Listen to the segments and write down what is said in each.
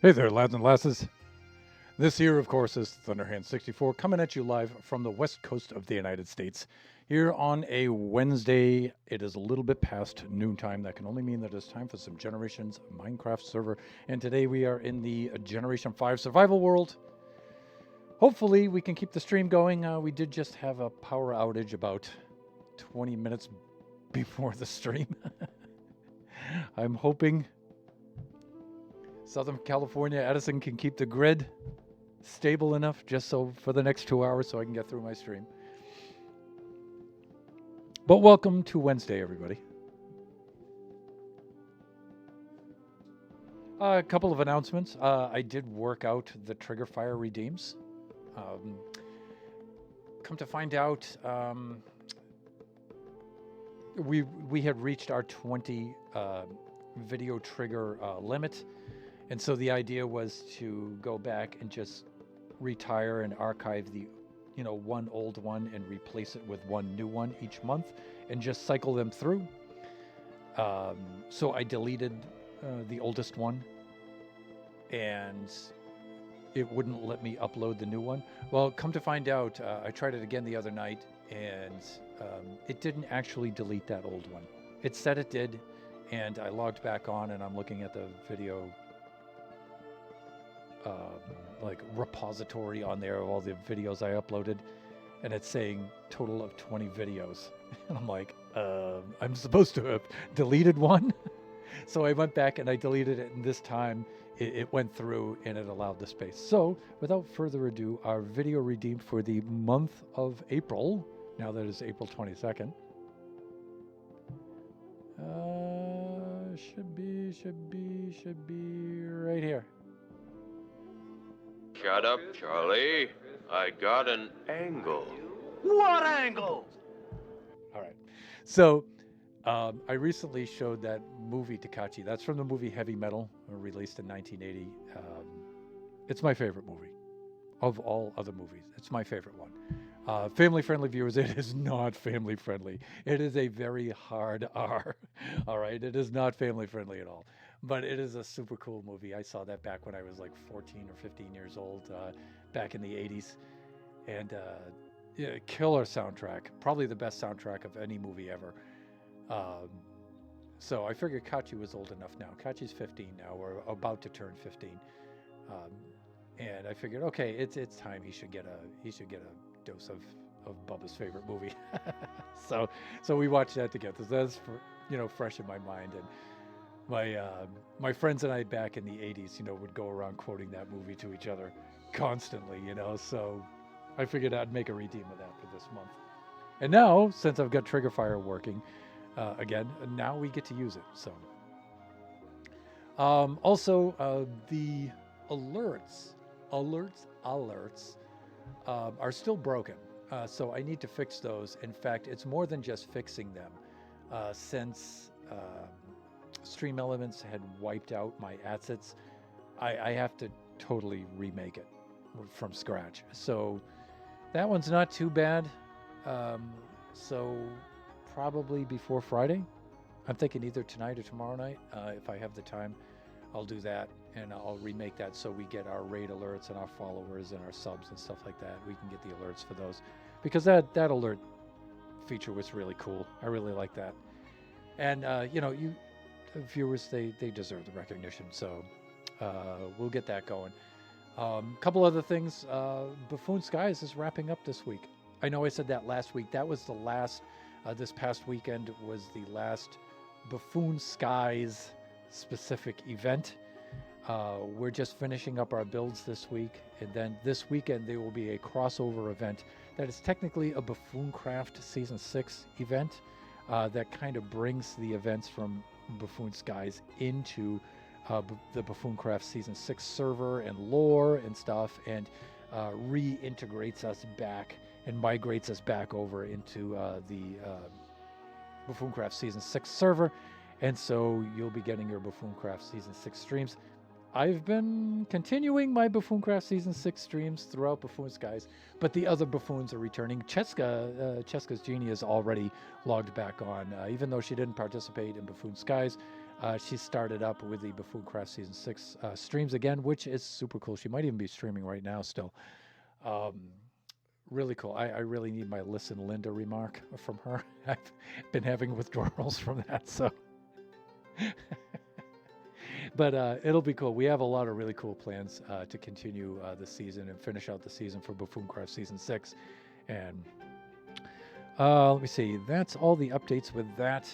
Hey there, lads and lasses. This here, of course, is Thunderhand64 coming at you live from the west coast of the United States. Here on a Wednesday, it is a little bit past noontime. That can only mean that it's time for some Generations Minecraft server. And today we are in the Generation 5 survival world. Hopefully, we can keep the stream going. We did just have a power outage about 20 minutes before the stream. I'm hoping Southern California Edison can keep the grid stable enough just so for the next 2 hours so I can get through my stream. But welcome to Wednesday, everybody. A couple of announcements. I did work out the Triggerfire redeems. Come to find out, we had reached our 20 video trigger limit. And so the idea was to go back and just retire and archive the, one old one and replace it with one new one each month and just cycle them through. So I deleted the oldest one and it wouldn't let me upload the new one. Well, come to find out, I tried it again the other night and it didn't actually delete that old one. It said it did, and I logged back on and I'm looking at the video repository on there of all the videos I uploaded, and it's saying total of 20 videos. And I'm like, I'm supposed to have deleted one. So I went back and I deleted it, and this time it went through and it allowed the space. So without further ado, our video redeemed for the month of April, now that is April 22nd, should be right here. Shut up, Charlie. I got an angle. What angle? All right. So I recently showed that movie Takachi. That's from the movie Heavy Metal, released in 1980. It's my favorite movie of all other movies. It's my favorite one. Family-friendly viewers, it is not family-friendly. It is a very hard R. All right? It is not family-friendly at all. But it is a super cool movie. I saw that back when I was like 14 or 15 years old, back in the 80s. And yeah, killer soundtrack. Probably the best soundtrack of any movie ever. So I figured Kachi was old enough now. Kachi's 15 now. We're about to turn 15. And I figured, okay, it's time he should get a dose of Bubba's favorite movie. so we watched that together. So that's fresh in my mind. And my friends and I back in the 80s, would go around quoting that movie to each other constantly, so I figured I'd make a redeem of that for this month. And now, since I've got Triggerfire working again, now we get to use it. So also the alerts are still broken. So I need to fix those. In fact, it's more than just fixing them. Since Stream Elements had wiped out my assets, I have to totally remake it from scratch. So that one's not too bad. So probably before Friday. I'm thinking either tonight or tomorrow night. If I have the time, I'll do that, and I'll remake that so we get our raid alerts and our followers and our subs and stuff like that. We can get the alerts for those, because that alert feature was really cool. I really like that. And you viewers, they deserve the recognition, so we'll get that going. Couple other things. Buffoon Skies is wrapping up this week. I know I said that last week. That was the last, this past weekend was the last Buffoon Skies specific event. We're just finishing up our builds this week, and then this weekend there will be a crossover event that is technically a Buffooncraft Season 6 event that kind of brings the events from Buffoon Skies into the Buffooncraft Season 6 server and lore and stuff, and reintegrates us back and migrates us back over into the Buffooncraft Season 6 server. And so you'll be getting your Buffooncraft Season 6 streams. I've been continuing my Buffooncraft Season 6 streams throughout Buffoon Skies, but the other buffoons are returning. Cheska's Genie is already logged back on. Even though she didn't participate in Buffoon Skies, She started up with the Buffoon Craft Season 6 streams again, which is super cool. She might even be streaming right now still. Really cool. I really need my Listen Linda remark from her. I've been having withdrawals from that, so. But it'll be cool. We have a lot of really cool plans to continue the season and finish out the season for Buffoon Craft Season 6. And let me see. That's all the updates with that.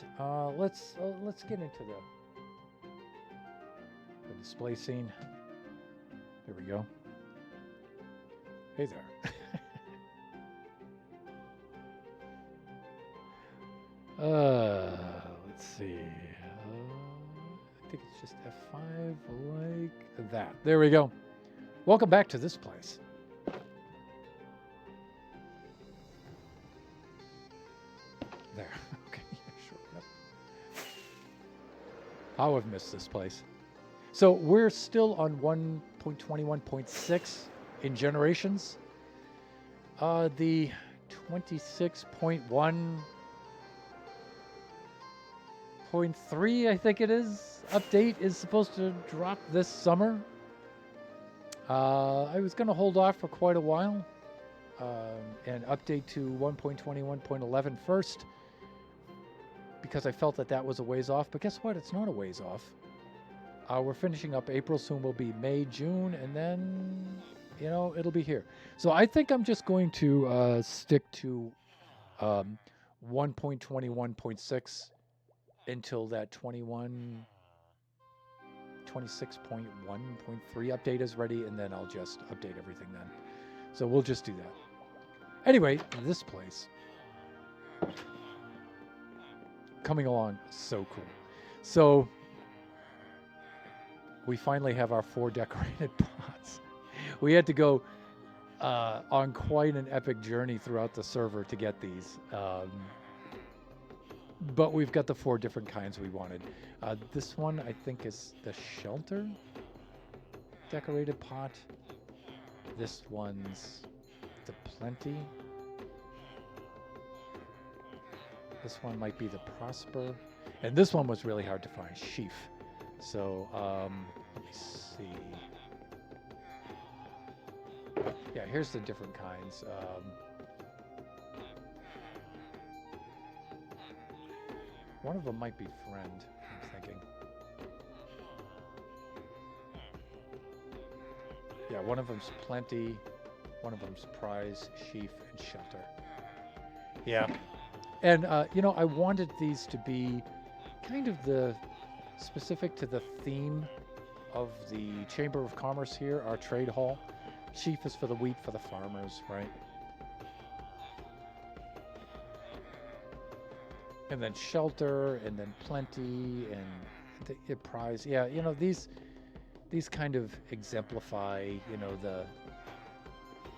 Let's get into the display scene. There we go. Hey there. Let's see. I think it's just F5 like that. There we go. Welcome back to this place. There. Okay, sure. Yep. How I've missed this place. So we're still on 1.21.6 in generations. The 26.1.3, I think it is, update is supposed to drop this summer. I was going to hold off for quite a while and update to 1.21.11 first because I felt that was a ways off. But guess what? It's not a ways off. We're finishing up April, soon will be May, June, and then, you know, it'll be here. So I think I'm just going to stick to 1.21.6 until that 26.1.3 update is ready, and then I'll just update everything then. So we'll just do that. Anyway, this place coming along so cool. So we finally have our 4 decorated pots. We had to go on quite an epic journey throughout the server to get these. But we've got the 4 different kinds we wanted. This one, I think, is the shelter decorated pot. This one's the plenty. This one might be the prosper. And this one was really hard to find, sheaf. So, let me see. Yeah, here's the different kinds. One of them might be friend, I'm thinking. Yeah, one of them's plenty, one of them's prize, sheaf, and shelter. Yeah. And, you know, I wanted these to be kind of the specific to the theme of the Chamber of Commerce here, our trade hall. Sheaf is for the wheat for the farmers, right? And then shelter, and then plenty, and the prize. Yeah, you know, these kind of exemplify, you know,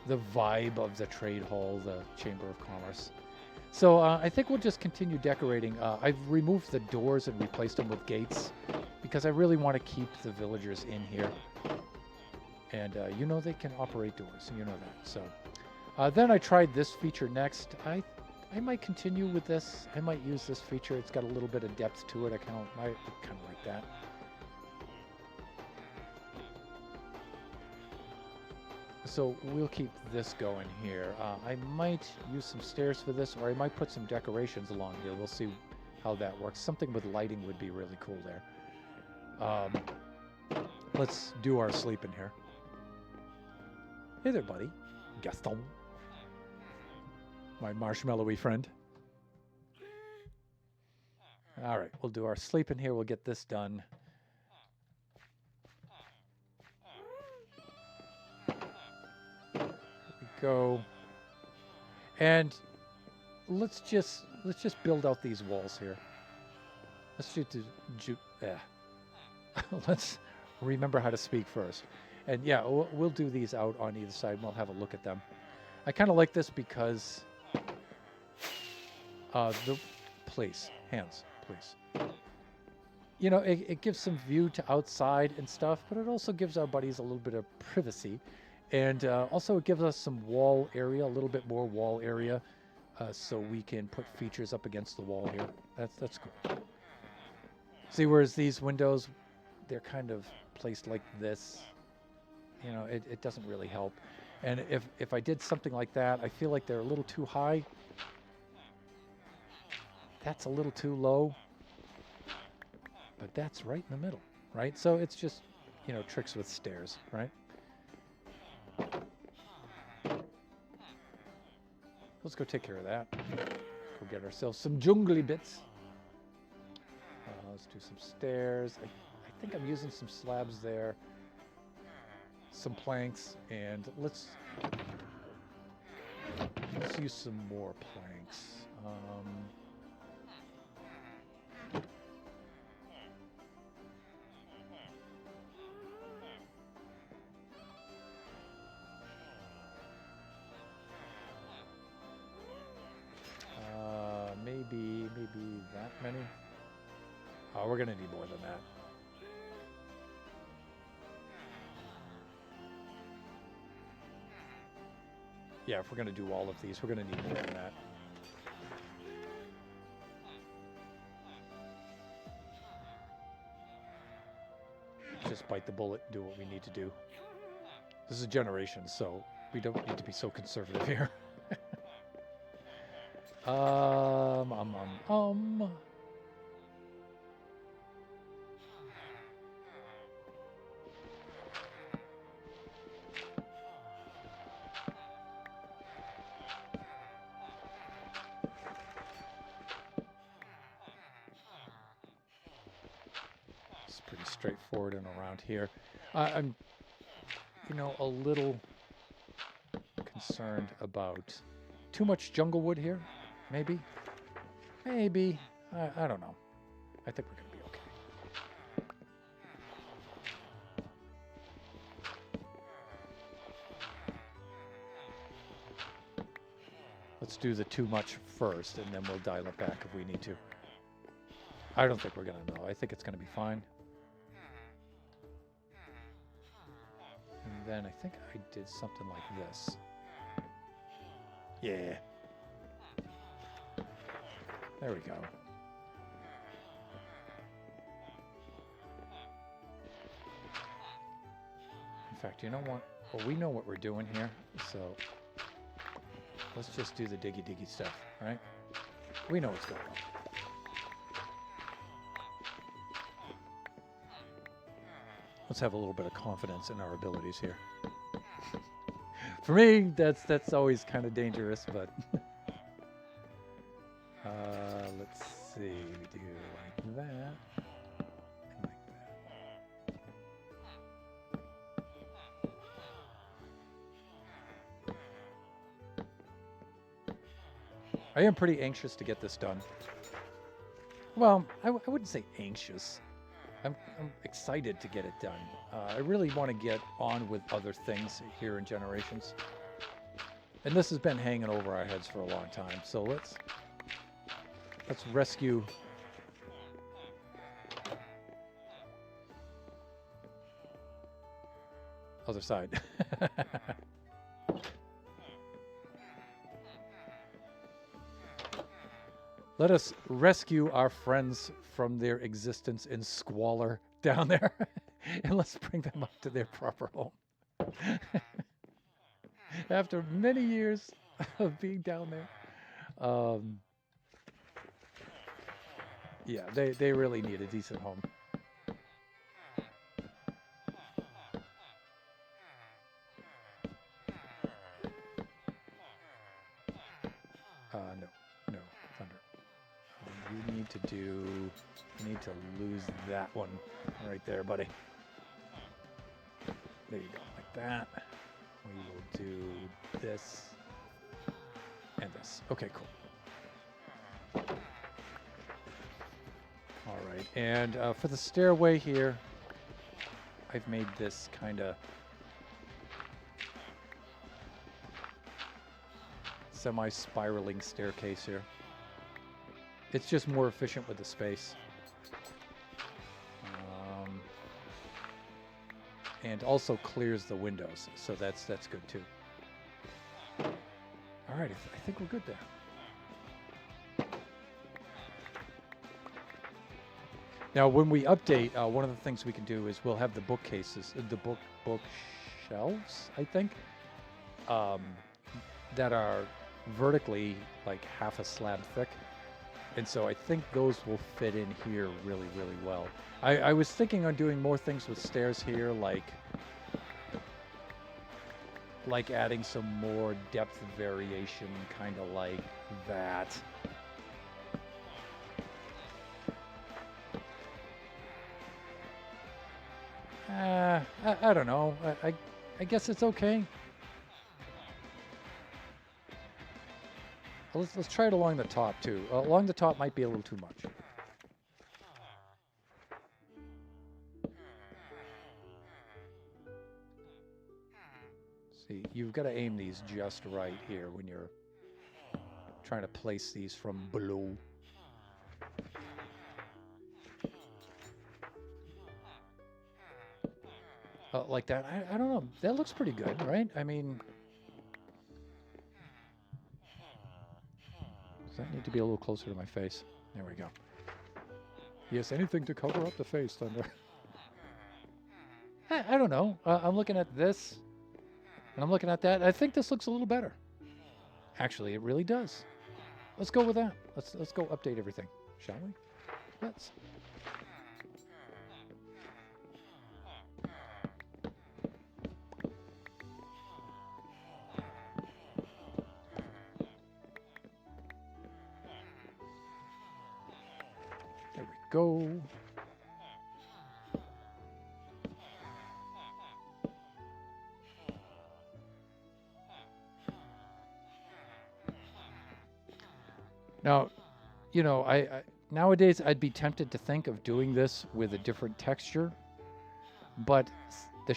the vibe of the trade hall, the Chamber of Commerce. So I think we'll just continue decorating. I've removed the doors and replaced them with gates because I really want to keep the villagers in here. And you know they can operate doors, you know that. So then I tried this feature next. I might continue with this. I might use this feature. It's got a little bit of depth to it. I kind of like that. So we'll keep this going here. I might use some stairs for this, or I might put some decorations along here. We'll see how that works. Something with lighting would be really cool there. Let's do our sleep in here. Hey there, buddy. Gaston. My marshmallowy friend. All right, we'll do our sleep in here. We'll get this done. Go, and let's just build out these walls here. Let's remember how to speak first, and yeah, we'll do these out on either side. And we'll have a look at them. I kind of like this because hands, please. You know, it gives some view to outside and stuff, but it also gives our buddies a little bit of privacy. And also it gives us some wall area, a little bit more wall area, so we can put features up against the wall here. That's cool. See, whereas these windows, they're kind of placed like this. You know, it doesn't really help. And if I did something like that, I feel like they're a little too high. That's a little too low. But that's right in the middle, right? So it's just, you know, tricks with stairs, right? Let's go take care of that. Go get ourselves some jungly bits. Let's do some stairs. I think I'm using some slabs there. Some planks, and let's use some more planks. Maybe that many. Oh, we're gonna need more than that. Yeah, if we're gonna do all of these, we're gonna need more than that. Just bite the bullet and do what we need to do. This is Generations, so we don't need to be so conservative here. It's pretty straightforward and around here. I'm, you know, a little concerned about too much jungle wood here. Maybe. I don't know. I think we're going to be okay. Let's do the too much first, and then we'll dial it back if we need to. I don't think we're going to know. I think it's going to be fine. And then I think I did something like this. Yeah. There we go. In fact, you know what? Well, we know what we're doing here, so let's just do the diggy stuff, right? We know what's going on. Let's have a little bit of confidence in our abilities here. For me, that's always kind of dangerous, but let's see. We do like that. And like that. I am pretty anxious to get this done. Well, I wouldn't say anxious. I'm excited to get it done. I really want to get on with other things here in Generations. And this has been hanging over our heads for a long time. So let's rescue other side. Let us rescue our friends from their existence in squalor down there, and let's bring them up to their proper home. After many years of being down there, yeah, they really need a decent home. No, Thunder. You need to lose that one right there, buddy. There you go, like that. We will do this and this. Okay, cool. All right, and for the stairway here, I've made this kind of semi-spiraling staircase here. It's just more efficient with the space. And also clears the windows, so that's good too. All right, I think we're good there. Now, when we update, one of the things we can do is we'll have the bookcases, the bookshelves, I think, um, that are vertically like half a slab thick. And so I think those will fit in here really, really well. I was thinking on doing more things with stairs here, like adding some more depth variation, kind of like that. I don't know. I guess it's okay. Let's try it along the top too. Along the top might be a little too much. See, you've got to aim these just right here when you're trying to place these from below. Like that. I don't know. That looks pretty good, right? I mean, does that need to be a little closer to my face? There we go. Yes, anything to cover up the face, Thunder. I don't know. I'm looking at this, and I'm looking at that. I think this looks a little better. Actually, it really does. Let's go with that. Let's go update everything, shall we? Let's. There we go. Now, you know, I nowadays I'd be tempted to think of doing this with a different texture, but the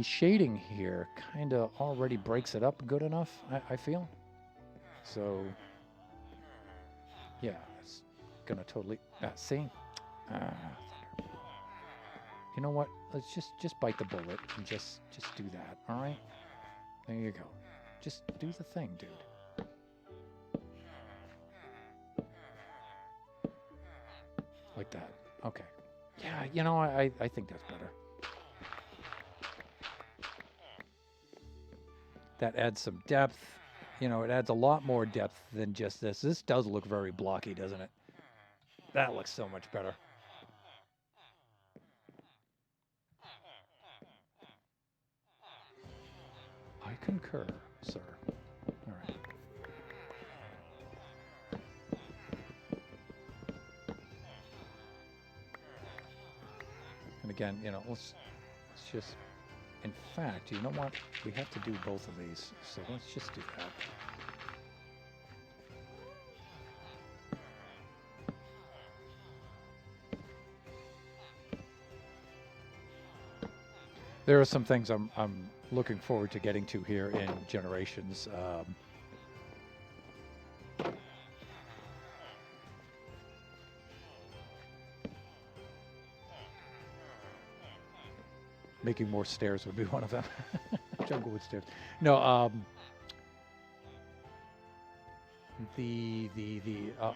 shading here kind of already breaks it up good enough, I feel. So, yeah, it's gonna totally see. You know what? Let's just bite the bullet and just do that. All right, there you go. Just do the thing, dude. Like that. Okay. Yeah, you know, I think that's better. That adds some depth. You know, it adds a lot more depth than just this. This does look very blocky, doesn't it? That looks so much better. I concur, sir. All right. And again, you know, let's just, in fact, you know what? We have to do both of these, so let's just do that. There are some things I'm looking forward to getting to here in Generations. Making more stairs would be one of them. Junglewood stairs. No,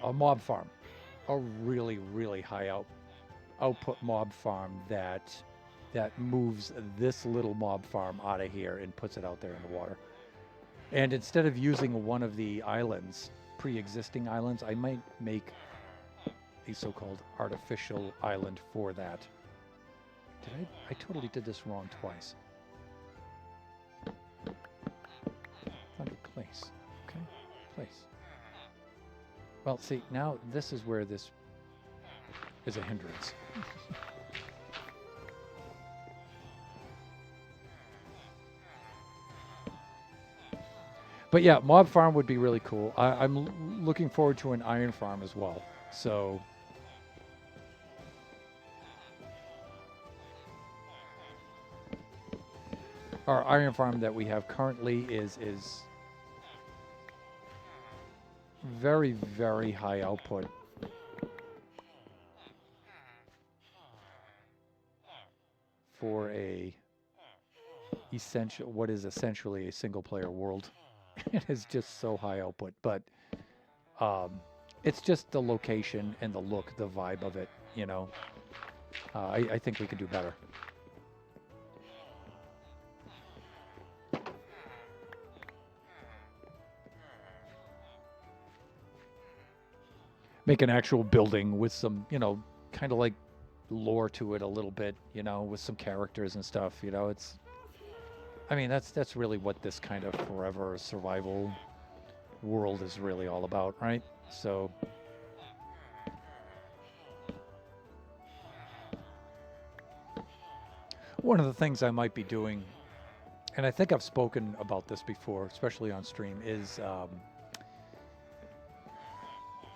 a mob farm, a really, really high output mob farm that moves this little mob farm out of here and puts it out there in the water. And instead of using one of the islands, pre-existing islands, I might make a so-called artificial island for that. I totally did this wrong twice. Thunder, place. Okay, place. Well, see, now this is where this is a hindrance. But yeah, mob farm would be really cool. I'm looking forward to an iron farm as well. So our iron farm that we have currently is very, very high output. For what is essentially a single player world. It is just so high output, but it's just the location and the look, the vibe of it. you know. I think we could do better. Make an actual building with some, you know, kind of like lore to it a little bit, you know, with some characters and stuff, you know. I mean, that's really what this kind of forever survival world is really all about, right? So one of the things I might be doing, and I think I've spoken about this before, especially on stream, is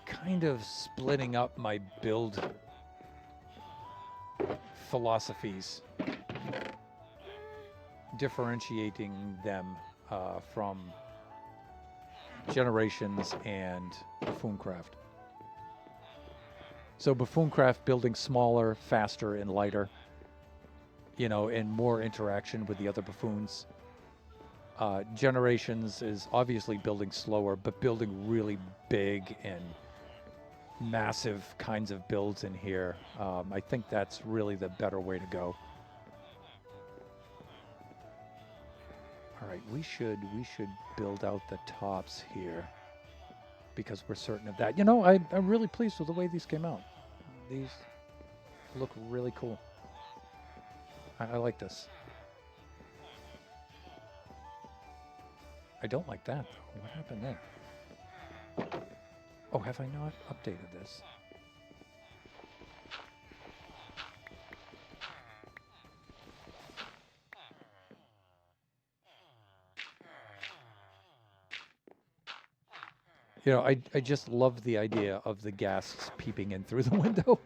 kind of splitting up my build philosophies, differentiating them from Generations and Buffooncraft. So Buffooncraft building smaller, faster, and lighter, you know, and more interaction with the other buffoons. Generations is obviously building slower, but building really big and massive kinds of builds in here. I think that's really the better way to go. All right, we should build out the tops here because we're certain of that. You know, I'm really pleased with the way these came out. These look really cool. I like this. I don't like that, though. What happened there? Oh, have I not updated this? You know, I just love the idea of the guests peeping in through the window.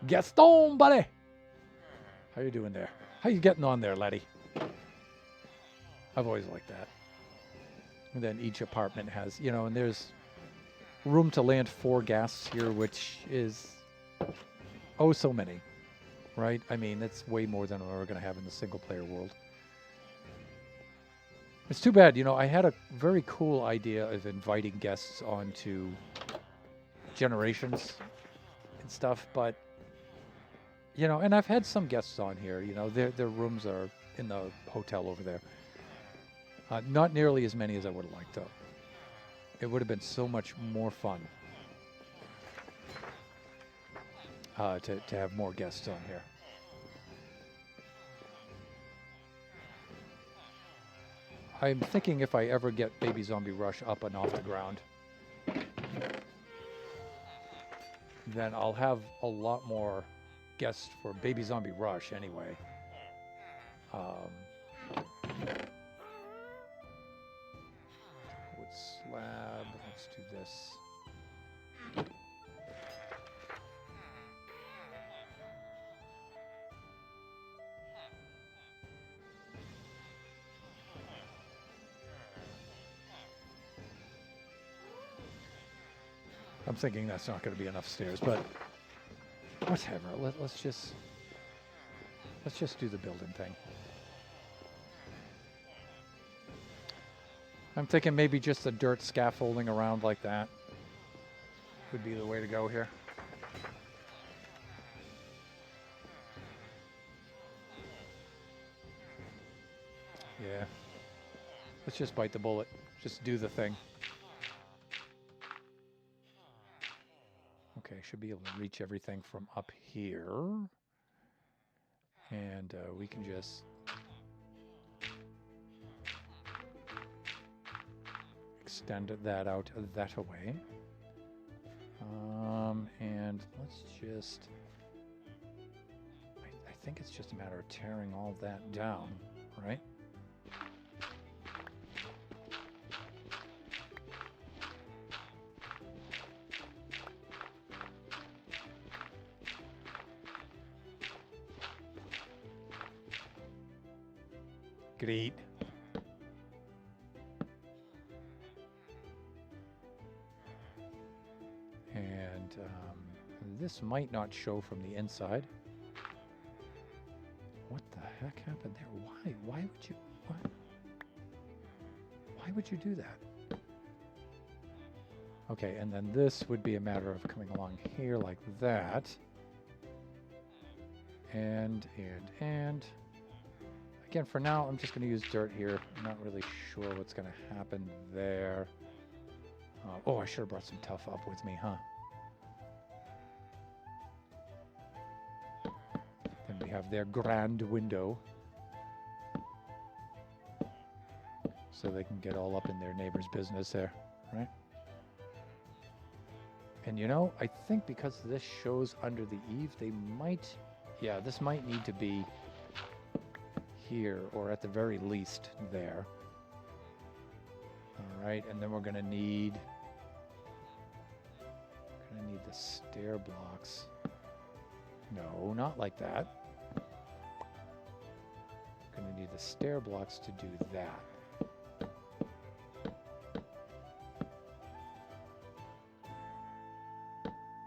Gaston, buddy! How you doing there? How you getting on there, laddie? I've always liked that. And then each apartment has, you know, and there's room to land 4 guests here, which is, oh, so many, right? I mean, that's way more than we're going to have in the single-player world. It's too bad, you know, I had a very cool idea of inviting guests onto Generations and stuff, but, you know, and I've had some guests on here, you know, their rooms are in the hotel over there. Not nearly as many as I would have liked, though. It would have been so much more fun to have more guests on here. I'm thinking if I ever get Baby Zombie Rush up and off the ground, then I'll have a lot more guests for Baby Zombie Rush anyway. Wood slab, let's do this. I'm thinking that's not going to be enough stairs, but whatever. Let's just do the building thing. I'm thinking maybe just a dirt scaffolding around like that would be the way to go here. Yeah. Let's just bite the bullet. Just do the thing. Okay, should be able to reach everything from up here. And we can just extend that out that way. And let's just, I think it's just a matter of tearing all that down, right? Great. And this might not show from the inside. What the heck happened there? Why? Why would you? What? Why would you do that? Okay, and then this would be a matter of coming along here like that. and. Again, for now, I'm just going to use dirt here. I'm not really sure what's going to happen there. Oh, I should have brought some tough up with me, huh? Then we have their grand window. So they can get all up in their neighbor's business there, right? And you know, I think because this shows under the eave, they might... Yeah, this might need to be here, or at the very least there. All right, and then we're going to need... the stair blocks. No, not like that. Going to need the stair blocks to do that.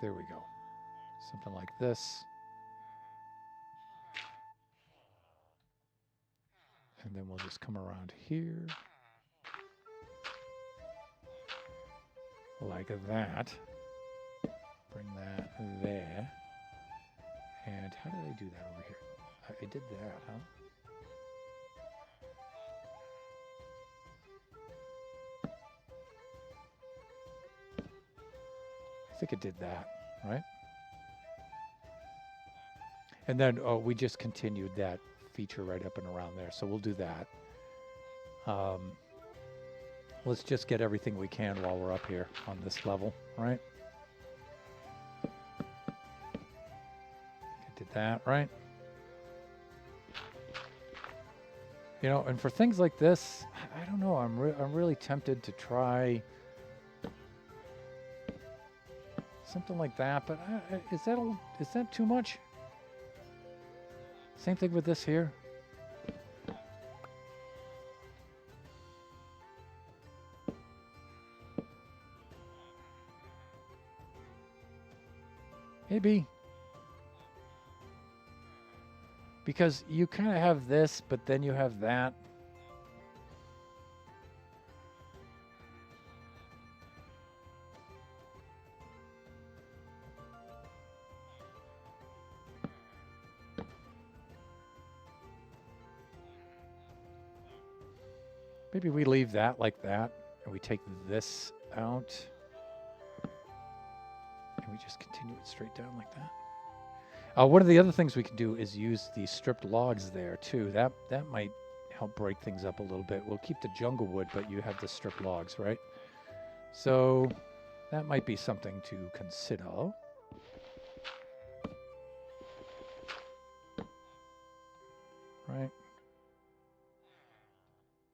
There we go. Something like this. And then we'll just come around here. Like that. Bring that there. And how did I do that over here? I did that, huh? I think it did that, right? And then we just continued that feature right up and around there. So we'll do that. Let's just get everything we can while we're up here on this level, right? Did that, right? You know, and for things like this, I don't know. I'm really tempted to try something like that, but is that too much? Same thing with this here. Maybe. Because you kind of have this, but then you have that. Maybe we leave that like that, and we take this out, and we just continue it straight down like that. One of the other things we can do is use the stripped logs there too. That might help break things up a little bit. We'll keep the jungle wood, but you have the stripped logs, right? So that might be something to consider. Right?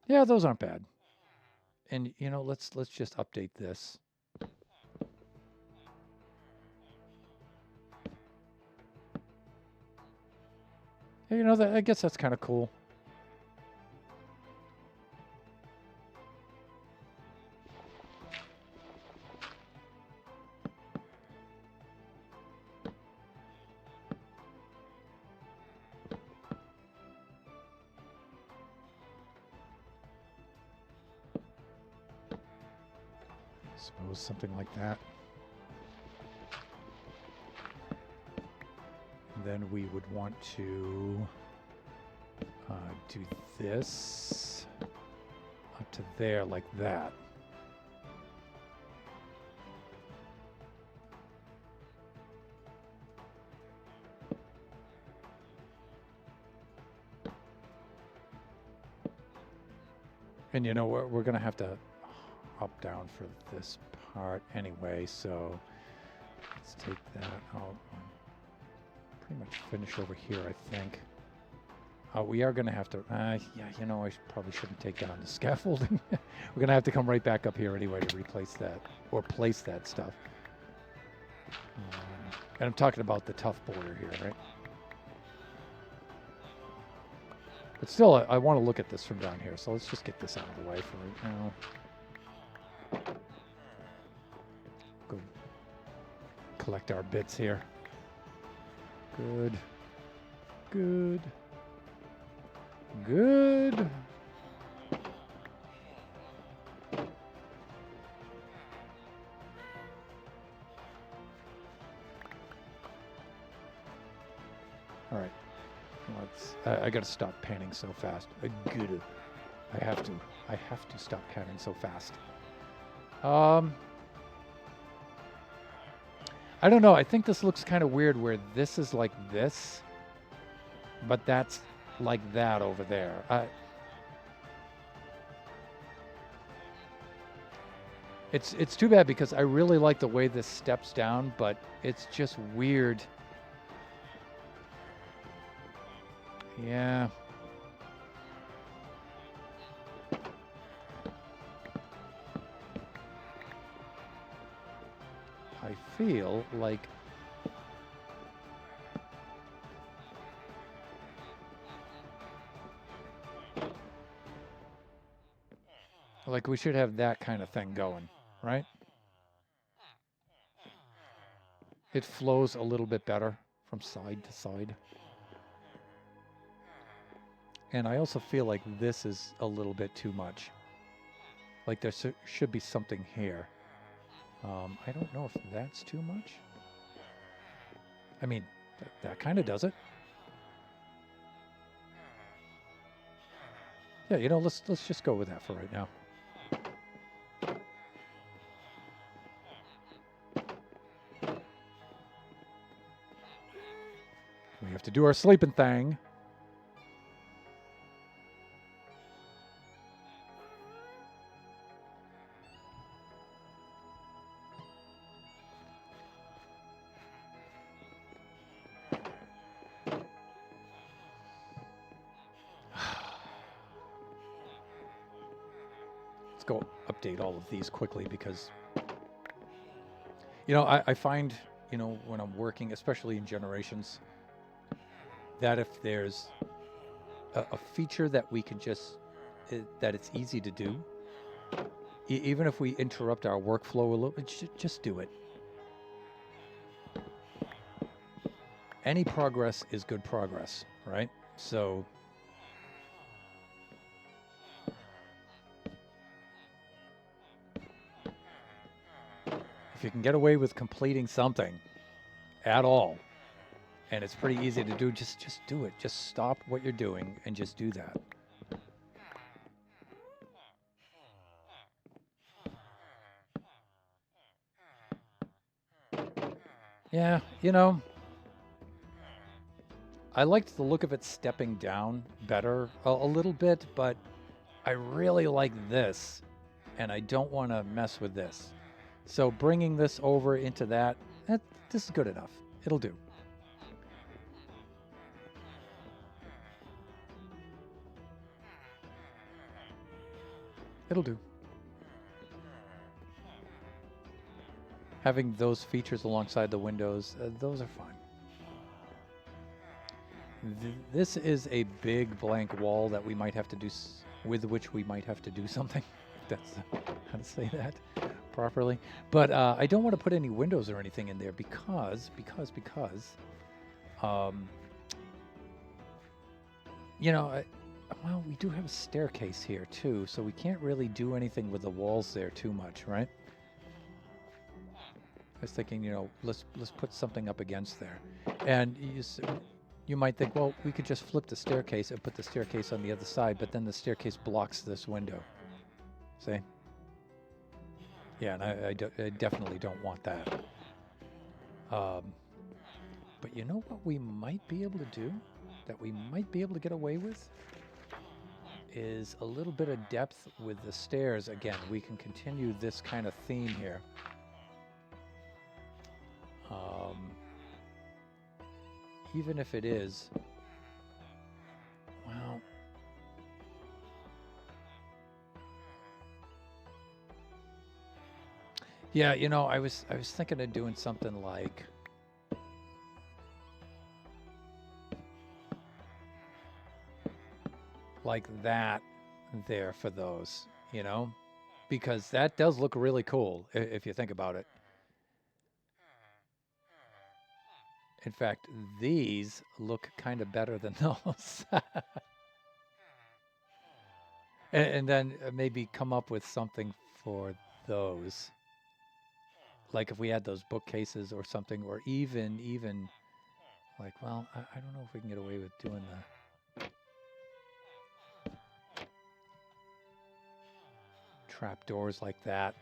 Yeah, those aren't bad. And you know, let's just update this. Yeah, you know, I guess that's kind of cool. Suppose something like that. Then we would want to do this up to there like that. And you know, we're going to have to hop down for this part anyway, so let's take that out. Pretty much finish over here, I think. We are going to have to... yeah, you know, I probably shouldn't take down the scaffolding. We're going to have to come right back up here anyway to replace that, or place that stuff. And I'm talking about the tough border here, right? But still, I want to look at this from down here, so let's just get this out of the way for right now. Go collect our bits here. Good. Good. Good. All right. I gotta stop panning so fast. I have to stop panning so fast. I don't know. I think this looks kind of weird where this is like this, but that's like that over there. It's too bad because I really like the way this steps down, but it's just weird. Yeah. I feel like we should have that kind of thing going, right? It flows a little bit better from side to side. And I also feel like this is a little bit too much. Like there should be something here. I don't know if that's too much. I mean, that kind of does it. Yeah, you know, let's just go with that for right now. We have to do our sleeping thing. Let's go update all of these quickly because, you know, I find, you know, when I'm working, especially in Generations, that if there's a feature that we can just, that it's easy to do, even if we interrupt our workflow a little bit, just do it. Any progress is good progress, right? So if you can get away with completing something at all, and it's pretty easy to do, just do it. Just stop what you're doing and just do that. Yeah, you know, I liked the look of it stepping down better a little bit, but I really like this, and I don't want to mess with this. So bringing this over into that, this is good enough. It'll do. It'll do. Having those features alongside the windows, those are fine. This is a big blank wall that we might have to do, with which we might have to do something. That's how to say that properly. But I don't want to put any windows or anything in there because, you know, well, we do have a staircase here too, so we can't really do anything with the walls there too much, right? I was thinking, you know, let's put something up against there. And you might think, well, we could just flip the staircase and put the staircase on the other side, but then the staircase blocks this window. See? Yeah, and I definitely don't want that. But you know what we might be able to do, that we might be able to get away with, is a little bit of depth with the stairs. Again, we can continue this kind of theme here. Even if it is, well, yeah, you know, I was thinking of doing something like that there for those, you know, because that does look really cool if you think about it. In fact, these look kind of better than those. And then maybe come up with something for those. Like if we had those bookcases or something, or even Like, well, I don't know if we can get away with doing the trap doors like that.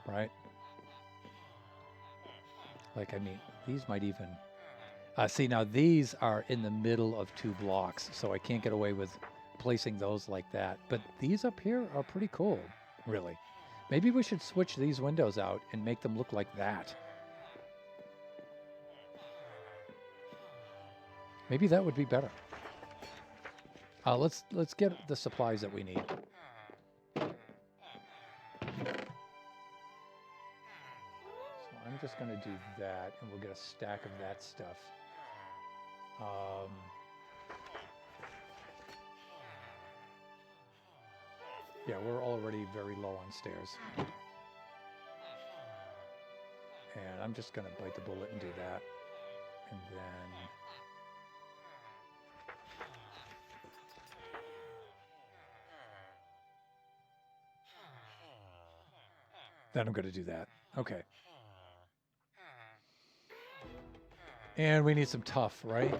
Right? Like, I mean, these might even... see, now these are in the middle of 2 blocks, so I can't get away with placing those like that. But these up here are pretty cool, really. Maybe we should switch these windows out and make them look like that. Maybe that would be better. Let's get the supplies that we need. So I'm just going to do that, and we'll get a stack of that stuff. Yeah, we're already very low on stairs. And I'm just going to bite the bullet and do that. And then I'm going to do that. Okay. And we need some tough, right?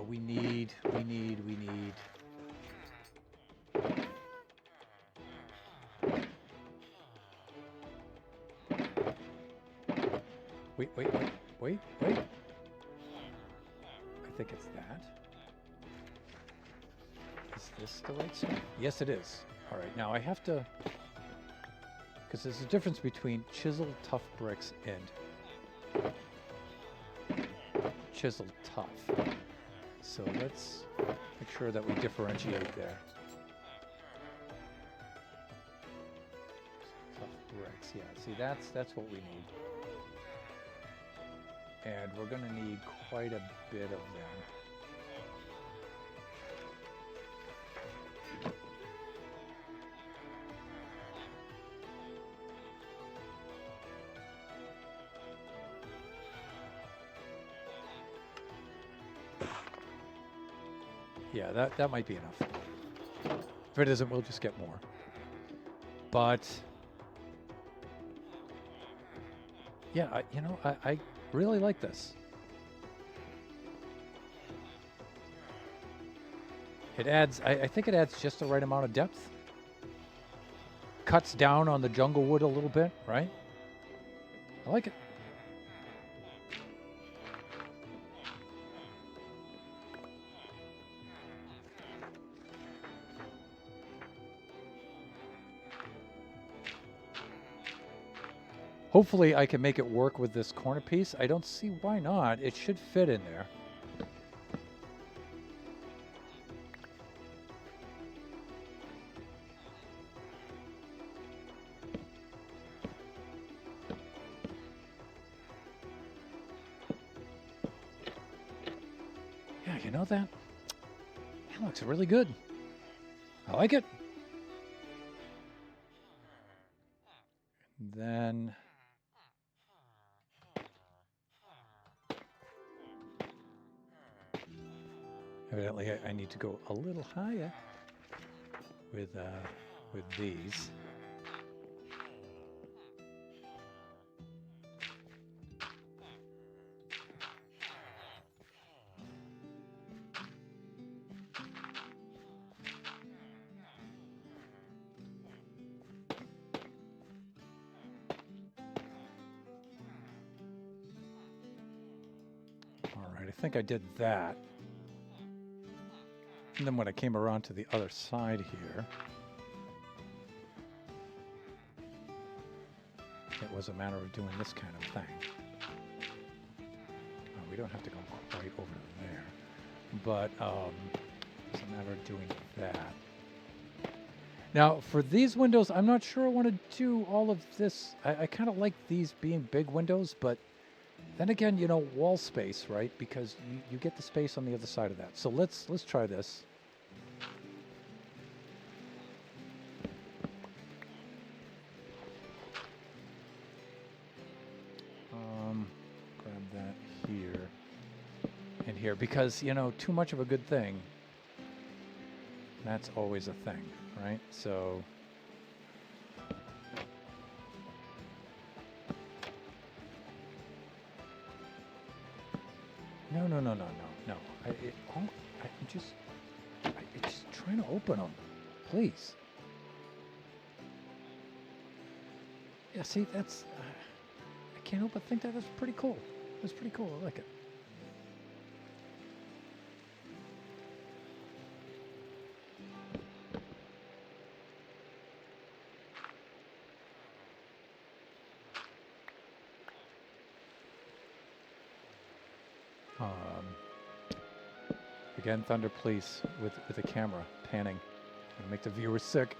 We need. Wait. I think it's that. Is this the right stuff? Yes, it is. All right, now I have to... Because there's a difference between chiseled tough bricks and chiseled tough. So let's make sure that we differentiate there. Tough bricks, yeah. See, that's what we need. And we're going to need quite a bit of them. Yeah, that might be enough. If it isn't, we'll just get more. But yeah, I really like this. It adds, I think it adds just the right amount of depth. Cuts down on the jungle wood a little bit, right? I like it. Hopefully I can make it work with this corner piece. I don't see why not. It should fit in there. Yeah, you know that? That looks really good. I like it. Then... evidently, I need to go a little higher with these. All right, I think I did that. And then when I came around to the other side here, it was a matter of doing this kind of thing. Oh, we don't have to go quite over to there, but it's a matter of doing that. Now, for these windows, I'm not sure I want to do all of this. I kind of like these being big windows, but then again, you know, wall space, right? Because you get the space on the other side of that. So let's try this. Grab that here and here, because, you know, too much of a good thing, that's always a thing, right? So no. I'm just trying to open them. Please. Yeah, see, that's... I can't help but think that was pretty cool. It was pretty cool. I like it. Again, Thunder, please, with the camera panning. Gonna make the viewers sick.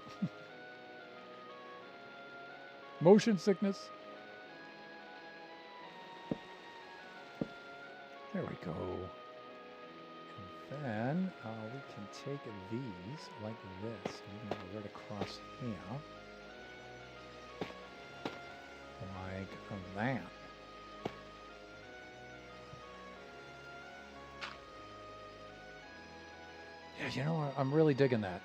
Motion sickness. There we go. And then we can take these like this. Maybe right across here. Like that. Yeah, you know, I'm really digging that.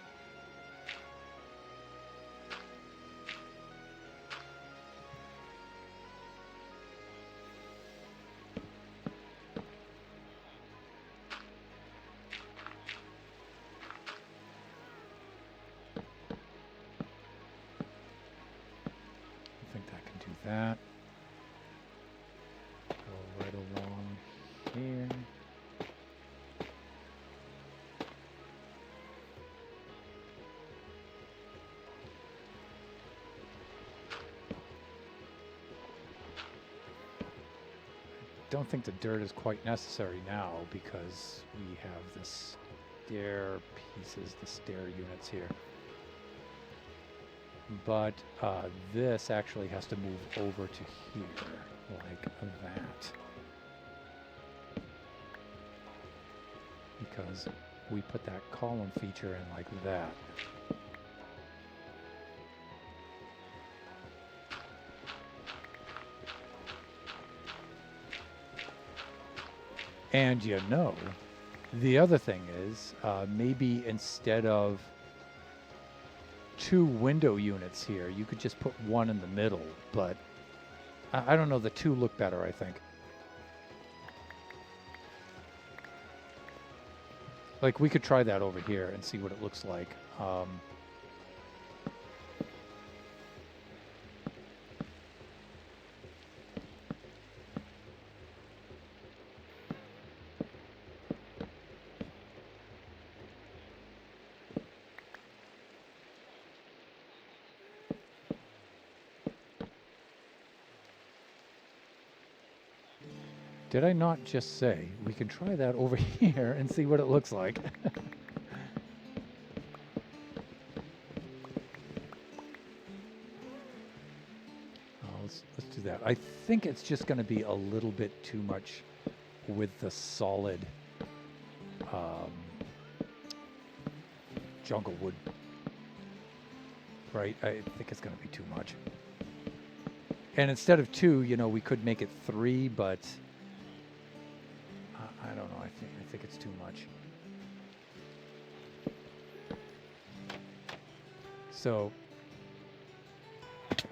I think that can do that. Go right along here. Don't think the dirt is quite necessary now because we have the stair pieces, the stair units here. But this actually has to move over to here, like that. Because we put that column feature in like that. And you know, the other thing is, maybe instead of 2 window units here, you could just put one in the middle, but I don't know, the 2 look better, I think. Like, we could try that over here and see what it looks like. Did I not just say we can try that over here and see what it looks like? Let's do that. I think it's just going to be a little bit too much with the solid jungle wood. Right? I think it's going to be too much. And instead of 2, you know, we could make it 3, but I don't know. I think it's too much. So,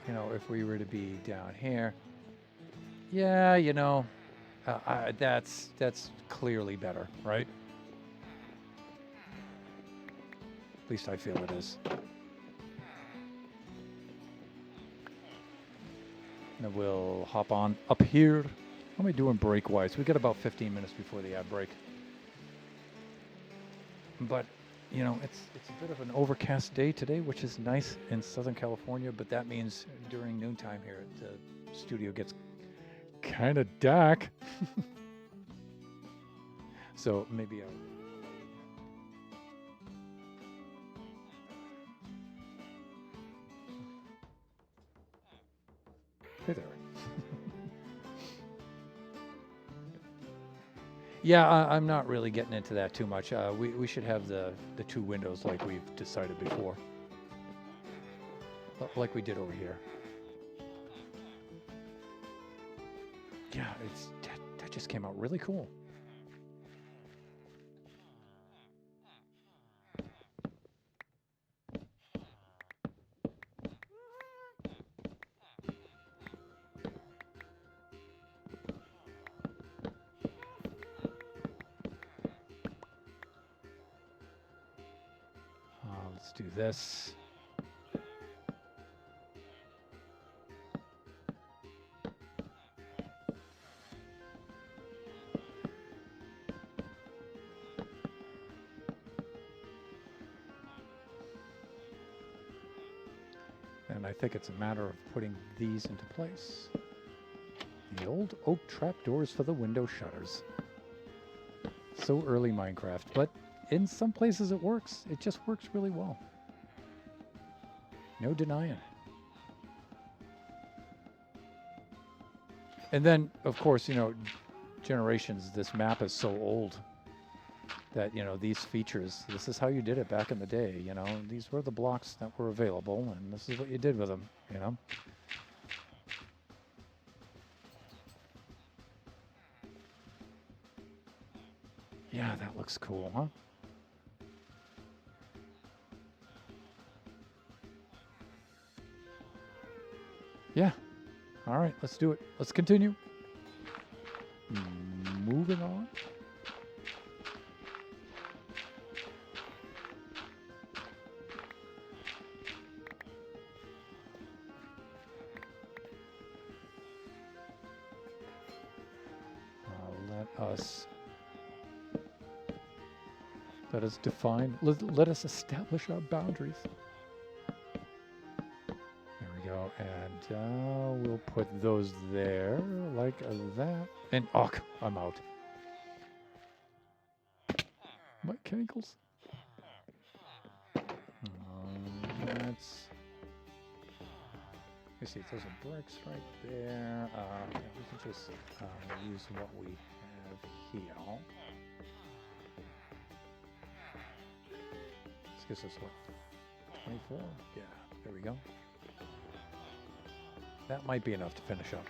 you know, if we were to be down here, yeah, you know, that's clearly better, right? At least I feel it is. And we'll hop on up here. How am I doing break-wise? We got about 15 minutes before the ad break. But, you know, it's a bit of an overcast day today, which is nice in Southern California, but that means during noontime here, the studio gets kind of dark. So maybe I'll... Hey there. Yeah, I'm not really getting into that too much. We should have the 2 windows like we've decided before. Like we did over here. Yeah, that just came out really cool. do this. And I think it's a matter of putting these into place. The old oak trapdoors for the window shutters. So early Minecraft, but in some places it works. It just works really well. No denying. And then, of course, you know, generations, this map is so old that, you know, these features, this is how you did it back in the day, you know. These were the blocks that were available, and this is what you did with them, you know. Yeah, that looks cool, huh? Yeah. All right, let's do it. Let's continue. Moving on. Let us define, let us establish our boundaries. There we go, and we'll put those there like that. And oh, I'm out. My cankles. That's. You see, those are bricks right there. Yeah, we can just use what we have here. This gives us what? 24? Yeah, there we go. That might be enough to finish up.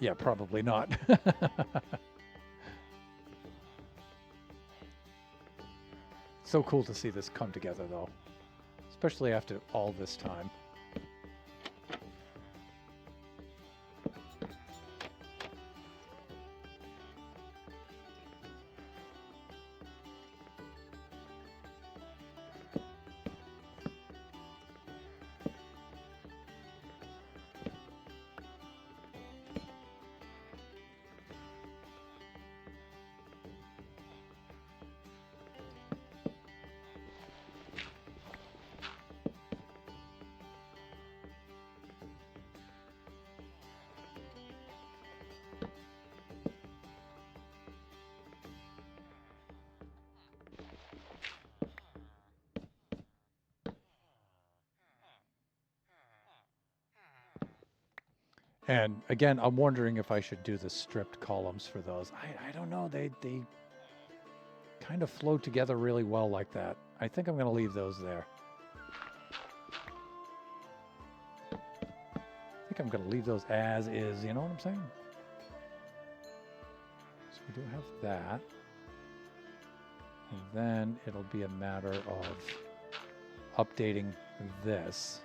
Yeah, probably not. So cool to see this come together, though, especially after all this time. And again, I'm wondering if I should do the stripped columns for those. I don't know. They kind of flow together really well like that. I think I'm going to leave those there. I think I'm going to leave those as is. You know what I'm saying? So we do have that. And then it'll be a matter of updating this.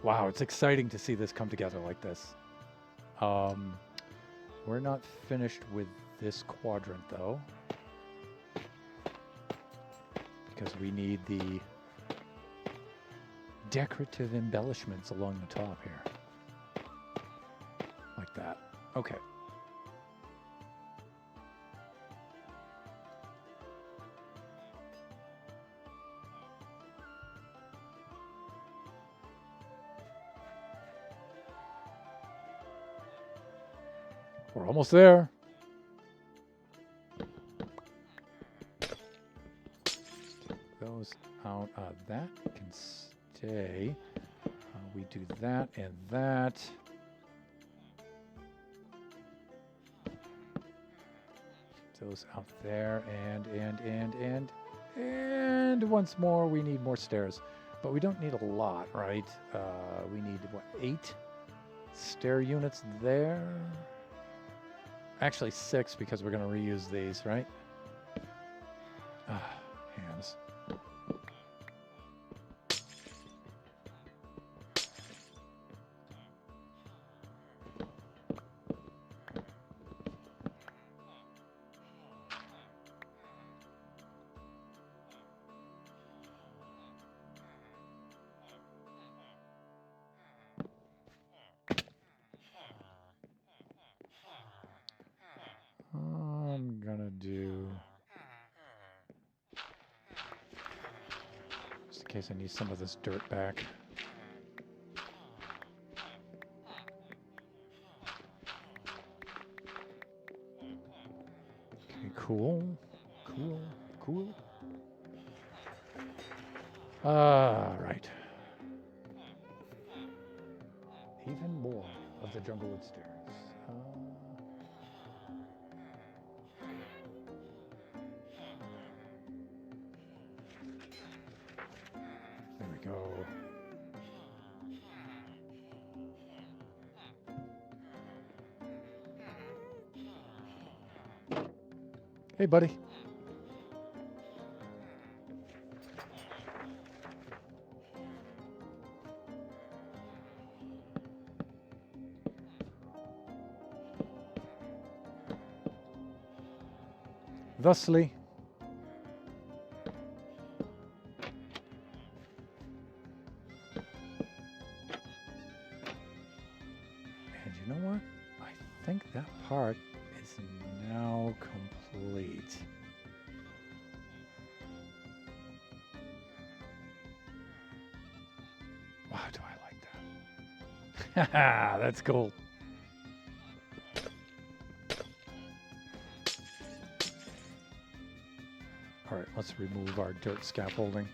Wow, it's exciting to see this come together like this. We're not finished with this quadrant, though, because we need the decorative embellishments along the top here. Like that. Okay. We're almost there. Those out. That can stay. We do that and that. Those out there and once more we need more stairs, but we don't need a lot, right? We need what, 8 stair units there. Actually 6 because we're going to reuse these, right? Ah, hands. I'm gonna do, just in case I need some of this dirt back. Okay, cool, cool, cool. Right. Even more of the Junglewood stairs. There we go. Hey, buddy. Thusly, and you know what? I think that part is now complete. Wow, do I like that? Haha, that's cool. All right, let's remove our dirt scaffolding.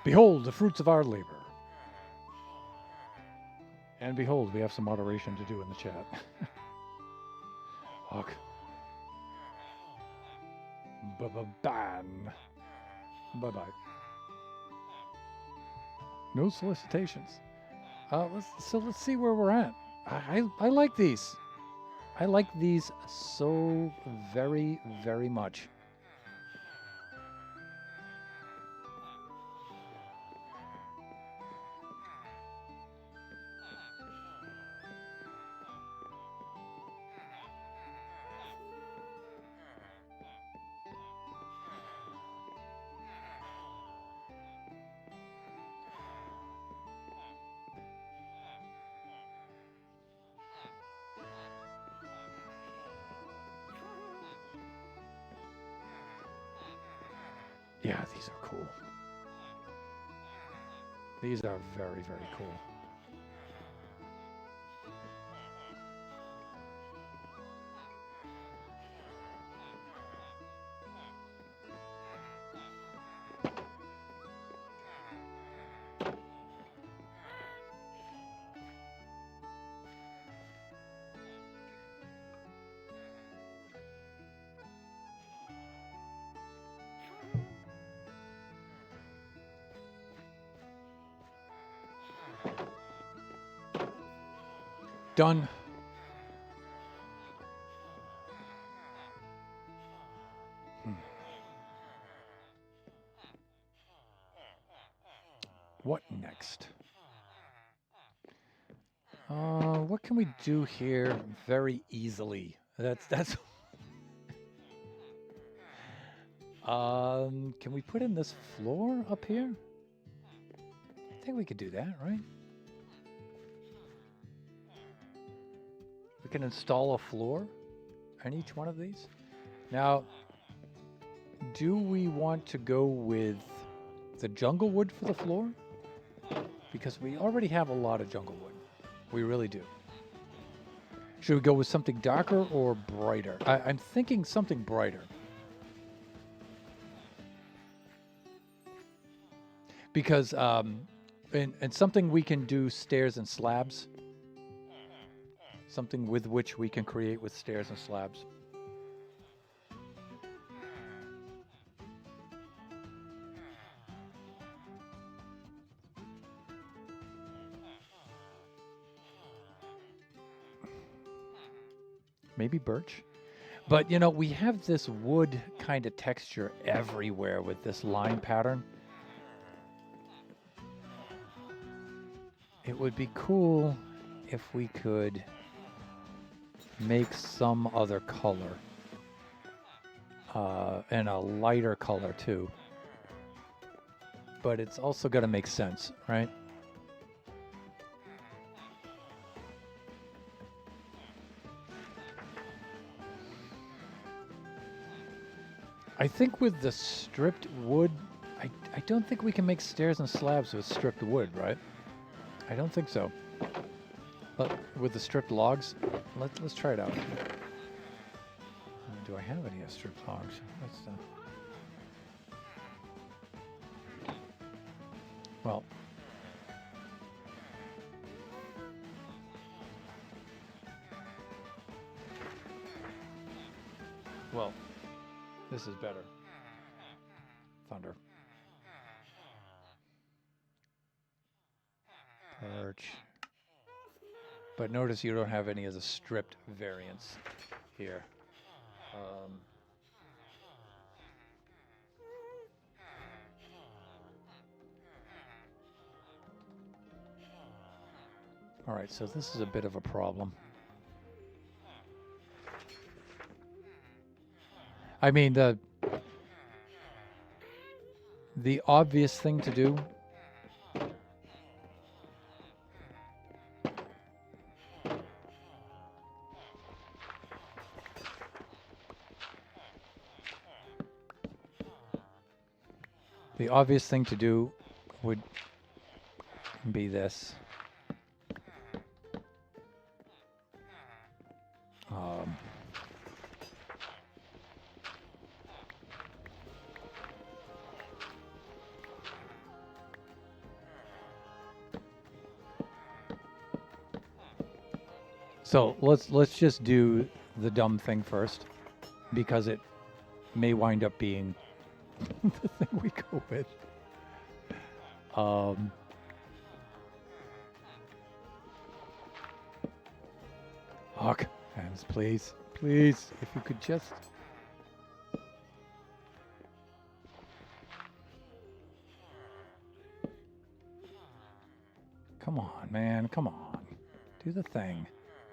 Behold the fruits of our labor. And behold, we have some moderation to do in the chat. Hawk. Ban. Bye-bye. No solicitations. Let's see where we're at. I like these. I like these so very, very much. Yeah, these are cool. These are very, very cool. Done. What next? What can we do here very easily? That's can we put in this floor up here? I think we could do that, right? We can install a floor on each one of these. Now, do we want to go with the jungle wood for the floor? Because we already have a lot of jungle wood. We really do. Should we go with something darker or brighter? I'm thinking something brighter. Because, and something we can do stairs and slabs. Something with which we can create with stairs and slabs. Maybe birch. But, you know, we have this wood kind of texture everywhere with this line pattern. It would be cool if we could make some other color. And a lighter color, too. But it's also got to make sense, right? I think with the stripped wood, I don't think we can make stairs and slabs with stripped wood, right? I don't think so. But with the stripped logs, let's try it out. Do I have any stripped logs? Well. Well. This is better. Thunder. Birch. But notice you don't have any of the stripped variants here. All right, so this is a bit of a problem. I mean, the obvious thing to do would be this. So let's just do the dumb thing first, because it may wind up being the thing we go with. Hawk, hands, please, please, if you could just. Come on, man, come on, do the thing.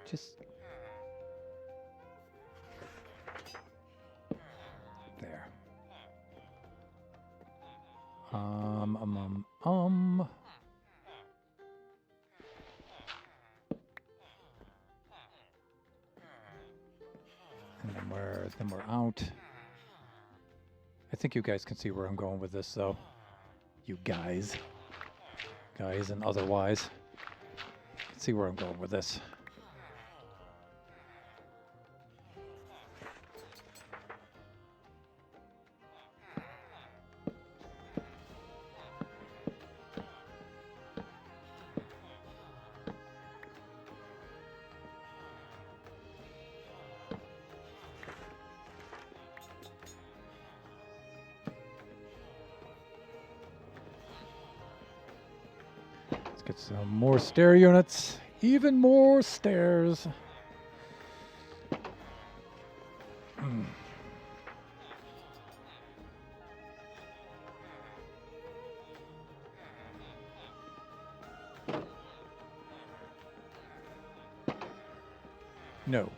Just there. And then we're out. I think you guys can see where I'm going with this, though. You guys and otherwise. Let's see where I'm going with this. Get some more stair units. Even more stairs. No.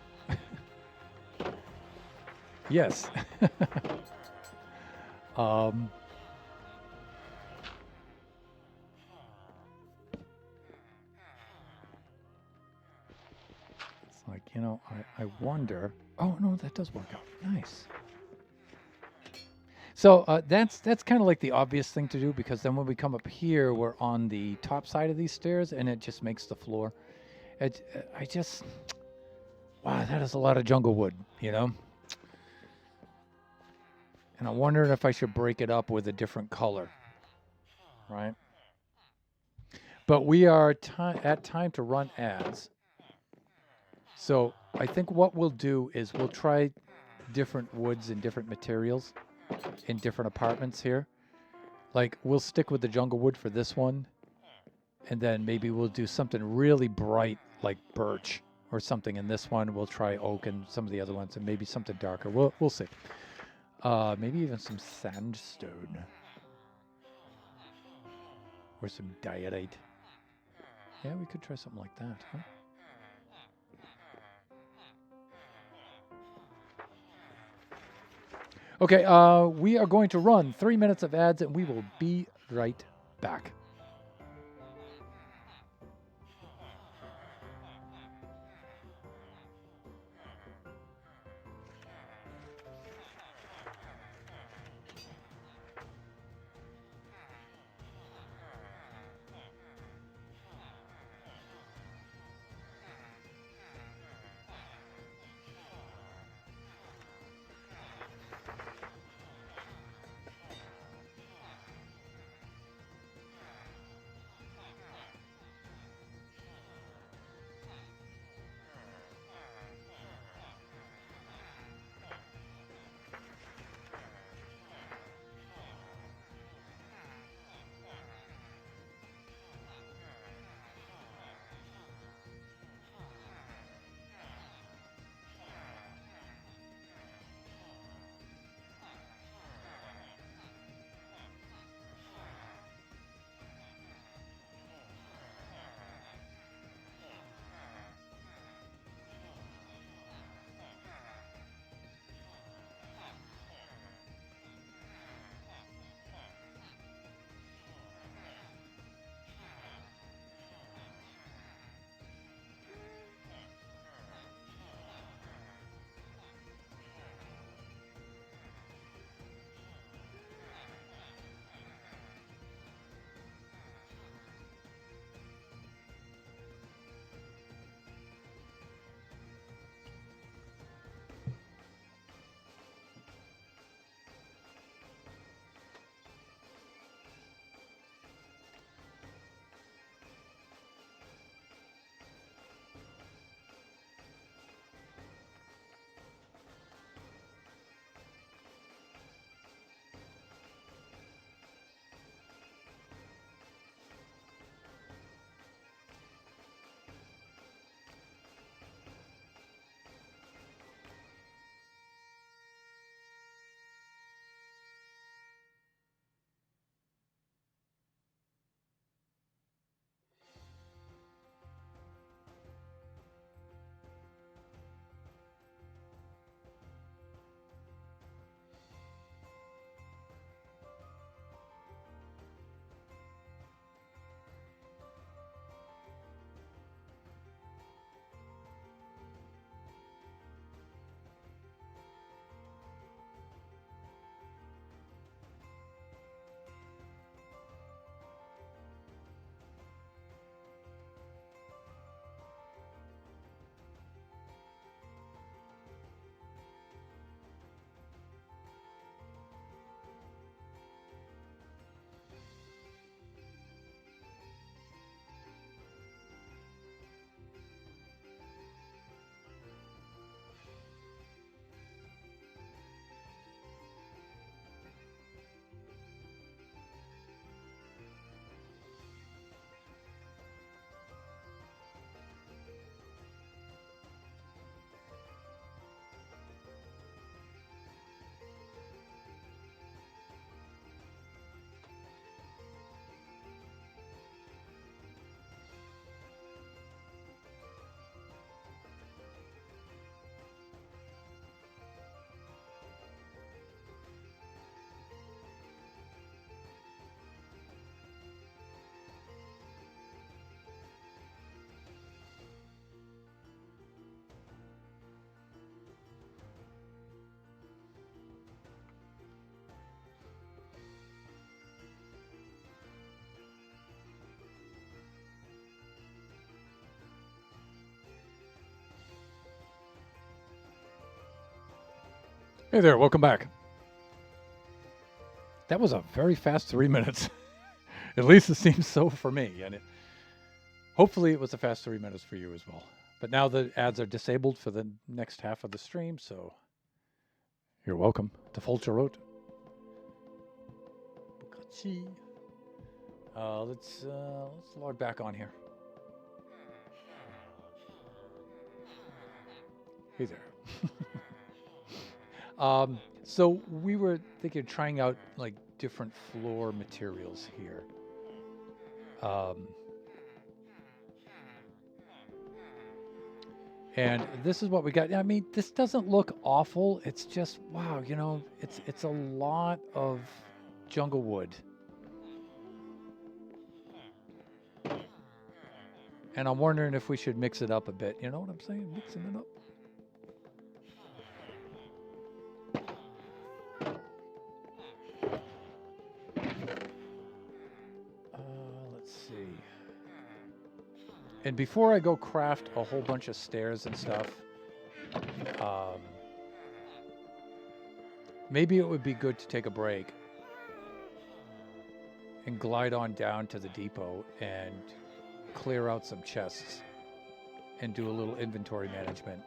Yes. um, it's like, I wonder. Oh, no, that does work out. Nice. So that's kind of like the obvious thing to do, because then when we come up here, we're on the top side of these stairs, and it just makes the floor. I just, wow, that is a lot of jungle wood, And I'm wondering if I should break it up with a different color, right? But we are at time to run ads. So I think what we'll do is we'll try different woods and different materials in different apartments here. Like, we'll stick with the jungle wood for this one, and then maybe we'll do something really bright like birch or something in this one. We'll try oak and some of the other ones, and maybe something darker. We'll see. Maybe even some sandstone or some diorite. Yeah, we could try something like that, huh? Okay, we are going to run 3 minutes of ads, and we will be right back. Hey there, welcome back. That was a very fast 3 minutes. At least it seems so for me, and hopefully it was a fast 3 minutes for you as well. But now the ads are disabled for the next half of the stream, so you're welcome to Folcherot. Let's log back on here. Hey there. So we were thinking of trying out like different floor materials here. And this is what we got. I mean, this doesn't look awful. It's just, wow, you know, it's a lot of jungle wood. And I'm wondering if we should mix it up a bit. You know what I'm saying? Mixing it up. Let's see. And before I go craft a whole bunch of stairs and stuff, maybe it would be good to take a break and glide on down to the depot and clear out some chests and do a little inventory management.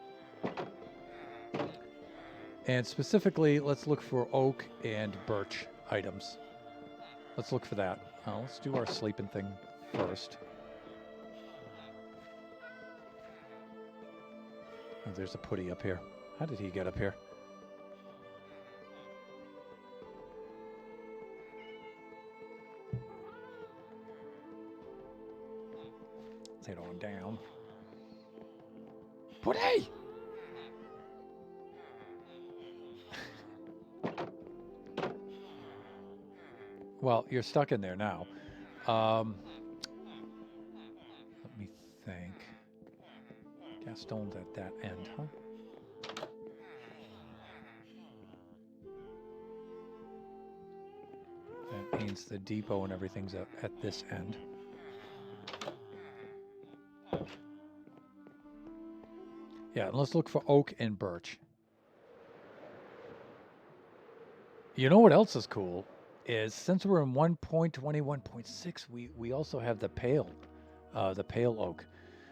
And specifically, let's look for oak and birch items. Let's look for that. Let's do our sleeping thing first. Oh, there's a putty up here. How did he get up here? Let's head on down. Putty! Well, you're stuck in there now. Let me think. Gaston's at that end, huh? That means the depot and everything's at this end. Yeah, and let's look for oak and birch. You know what else is cool? Is since we're in 1.21.6, we also have the pale oak.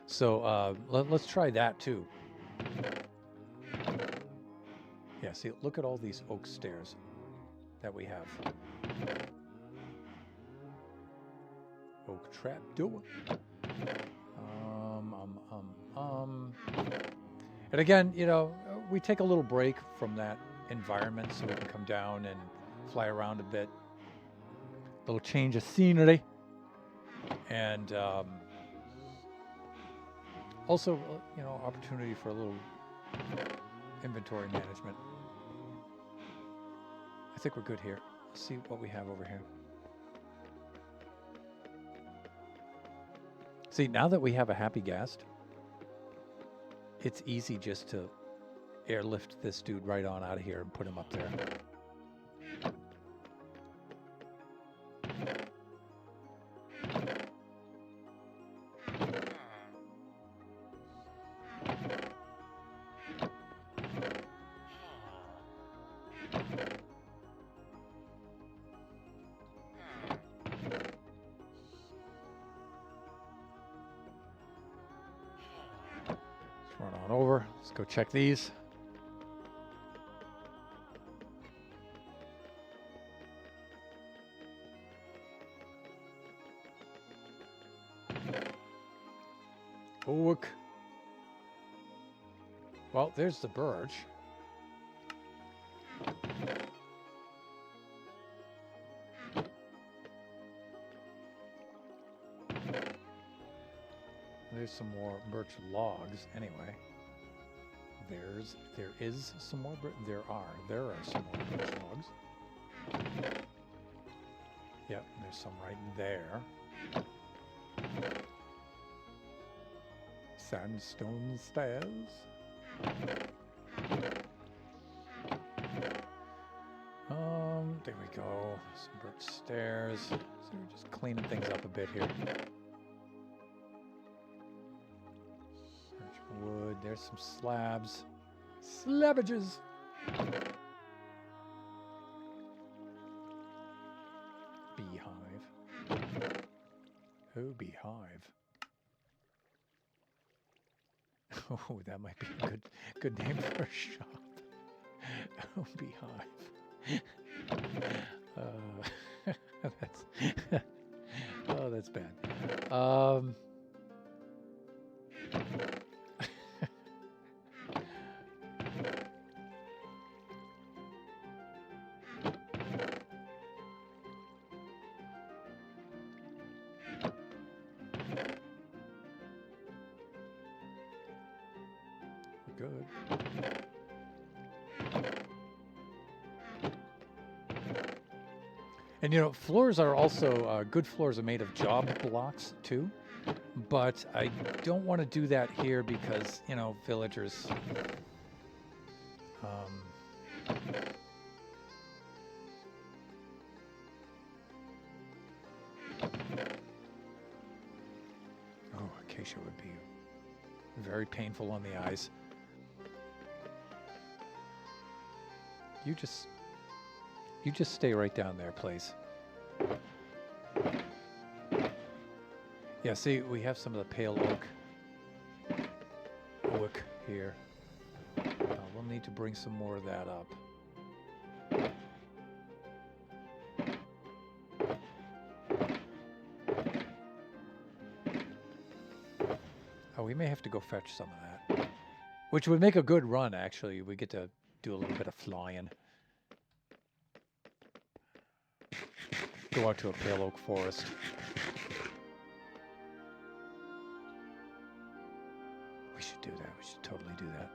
So let's try that too. Yeah, see, look at all these oak stairs that we have. Oak trap door. And again, you know, we take a little break from that environment so we can come down and fly around a bit. Little change of scenery. And also, you know, opportunity for a little inventory management. I think we're good here. Let's see what we have over here. See, now that we have a happy guest, it's easy just to airlift this dude right on out of here and put him up there. Let's run on over. Let's go check these. Oak. Well, there's the birch. There's some more birch logs anyway. There is some more there are some more birch logs. Yep, there's some right there. Sandstone stairs. There we go. Some birch stairs. So we're just cleaning things up a bit here. Birch wood. There's some slabs. Slabbages. Oh, beehive. Oh, that might be a good name for a shop. Oh, beehive. That's oh, that's bad. Good. And you know, floors are also good floors are made of job blocks too, but I don't want to do that here because you know villagers. Oh, acacia would be very painful on the eyes. You just stay right down there, please. Yeah, see, we have some of the pale oak here. We'll need to bring some more of that up. Oh, we may have to go fetch some of that. Which would make a good run, actually. We get to do a little bit of flying. Go out to a pale oak forest. We should do that. We should totally do that.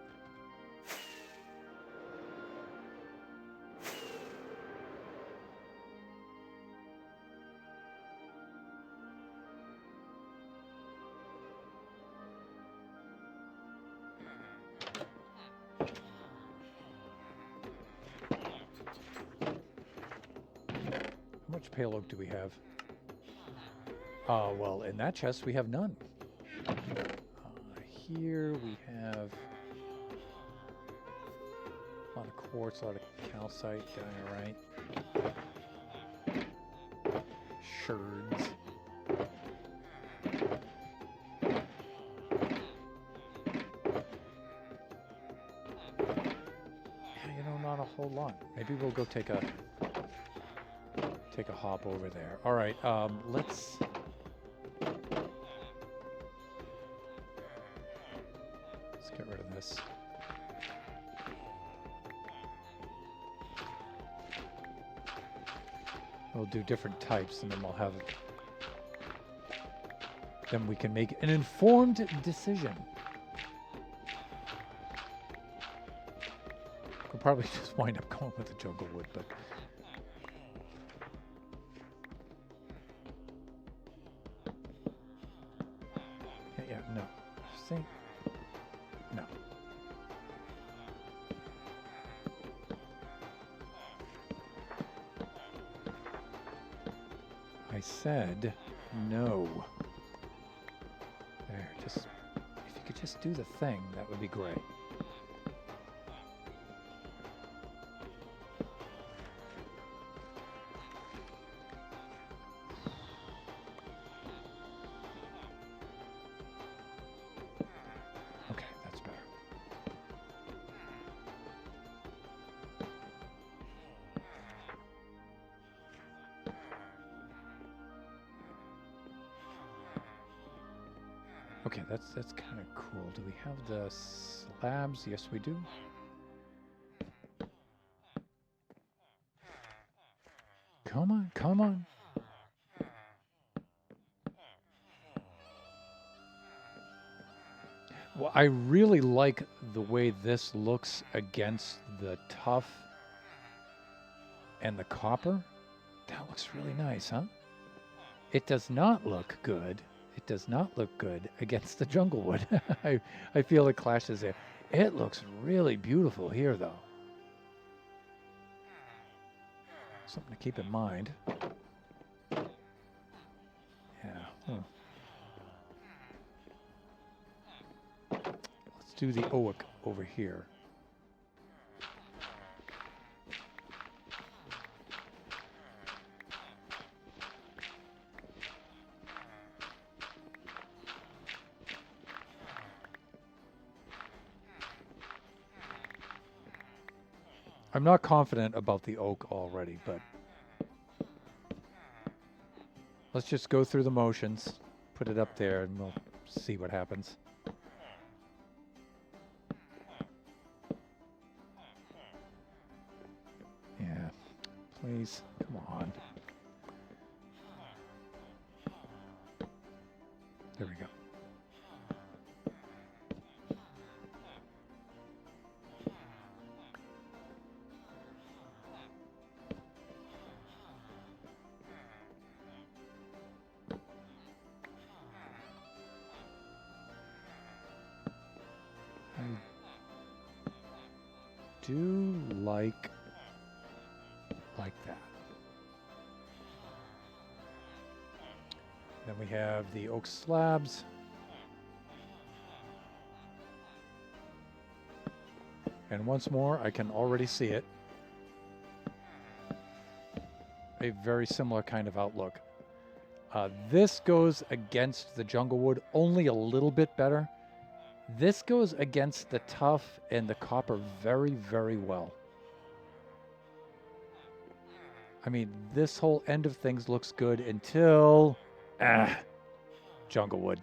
How much pale oak do we have? Well, in that chest we have none. Here we have a lot of quartz, a lot of calcite down here, right? Sherds. Yeah, you know, not a whole lot. Maybe we'll go take a hop over there. All right, let's get rid of this. We'll do different types, and then we'll have. Then we can make an informed decision. We'll probably just wind up going with the jungle wood, but. Yeah, no. See? No. I said no. There, just if you could just do the thing, that would be great. Okay, that's better. Okay, that's kind of cool. Do we have the slabs? Yes, we do. Come on, come on. Well, I really like the way this looks against the tuff and the copper. That looks really nice, huh? It does not look good. It does not look good against the jungle wood. I feel it clashes there. It looks really beautiful here, though. Something to keep in mind. Yeah. Let's do the oak over here. I'm not confident about the oak already, but let's just go through the motions, put it up there, and we'll see what happens. Yeah, please, come on. There we go. I do like that. Then we have the oak slabs. And once more, I can already see it. A very similar kind of outlook. This goes against the jungle wood only a little bit better. This goes against the tough and the copper very, very well. I mean, this whole end of things looks good until jungle wood.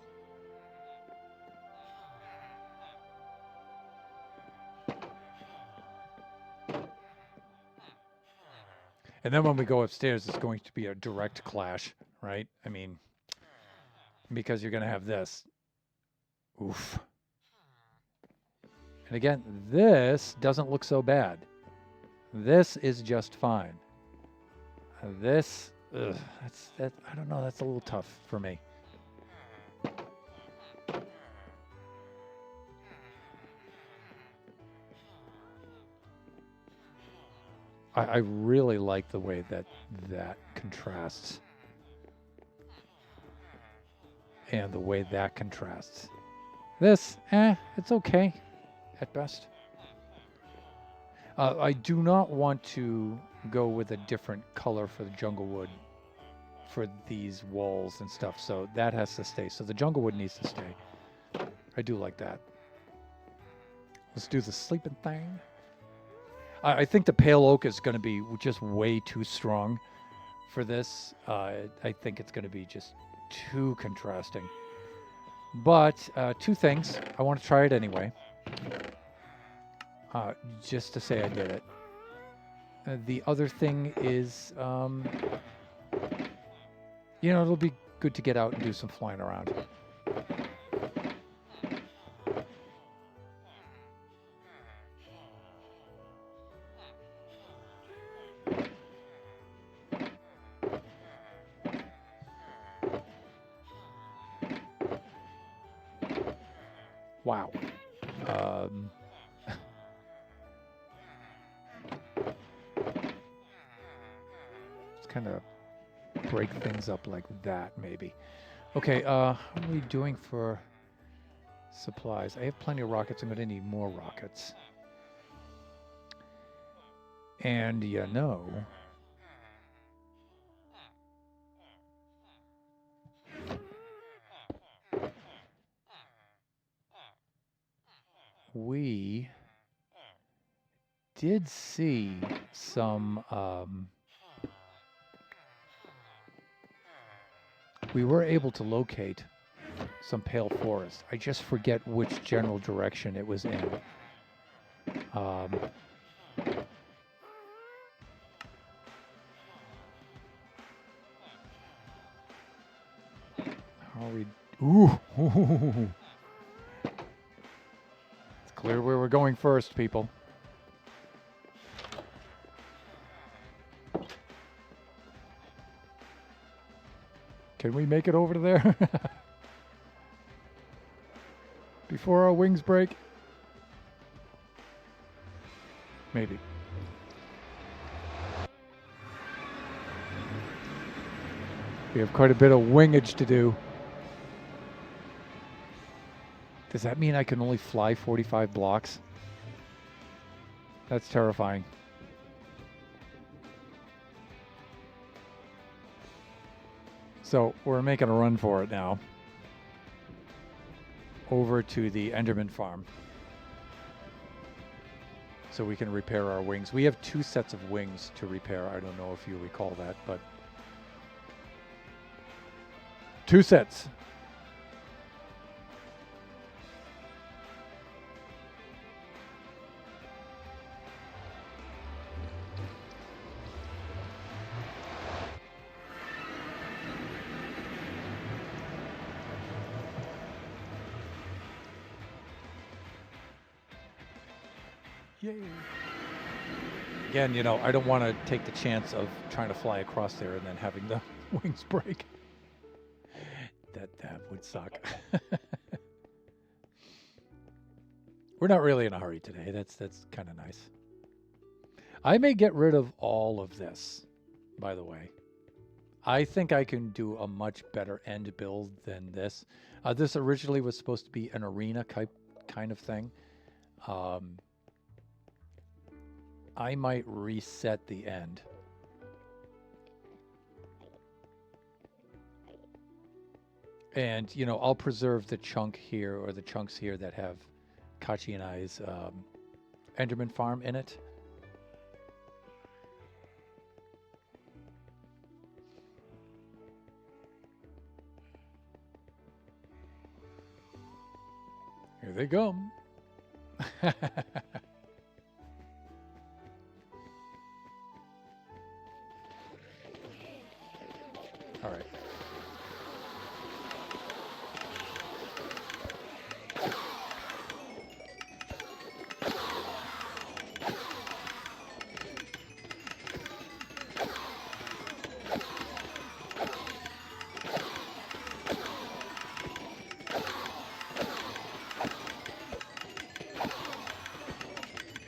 And then when we go upstairs, it's going to be a direct clash, right? I mean, because you're going to have this. Oof. And again, this doesn't look so bad. This is just fine. This, I don't know, that's a little tough for me. I really like the way that contrasts. And the way that contrasts. This, it's okay at best. I do not want to go with a different color for the jungle wood for these walls and stuff, so that has to stay. So the jungle wood needs to stay. I do like that. Let's do the sleeping thing. I think the pale oak is going to be just way too strong for this. I think it's going to be just too contrasting. But two things. I want to try it anyway. Just to say I did it. The other thing is, it'll be good to get out and do some flying around. Wow. Just kind of break things up like that, maybe. Okay, how are we doing for supplies? I have plenty of rockets. I'm going to need more rockets. And we did see some, we were able to locate some pale forest. I just forget which general direction it was in. How are we? Ooh. It's clear where we're going first, people. Can we make it over to there? Before our wings break? Maybe. We have quite a bit of wingage to do. Does that mean I can only fly 45 blocks? That's terrifying. So we're making a run for it now. Over to the Enderman farm. so we can repair our wings. We have 2 sets of wings to repair. I don't know if you recall that, but 2 sets. Yay. Again, you know, I don't want to take the chance of trying to fly across there and then having the wings break. That would suck. We're not really in a hurry today. That's kind of nice. I may get rid of all of this, by the way. I think I can do a much better end build than this. This originally was supposed to be an arena kind of thing. I might reset the end. And, you know, I'll preserve the chunk here, or the chunks here that have Kachi and I's Enderman farm in it. Here they come. All right.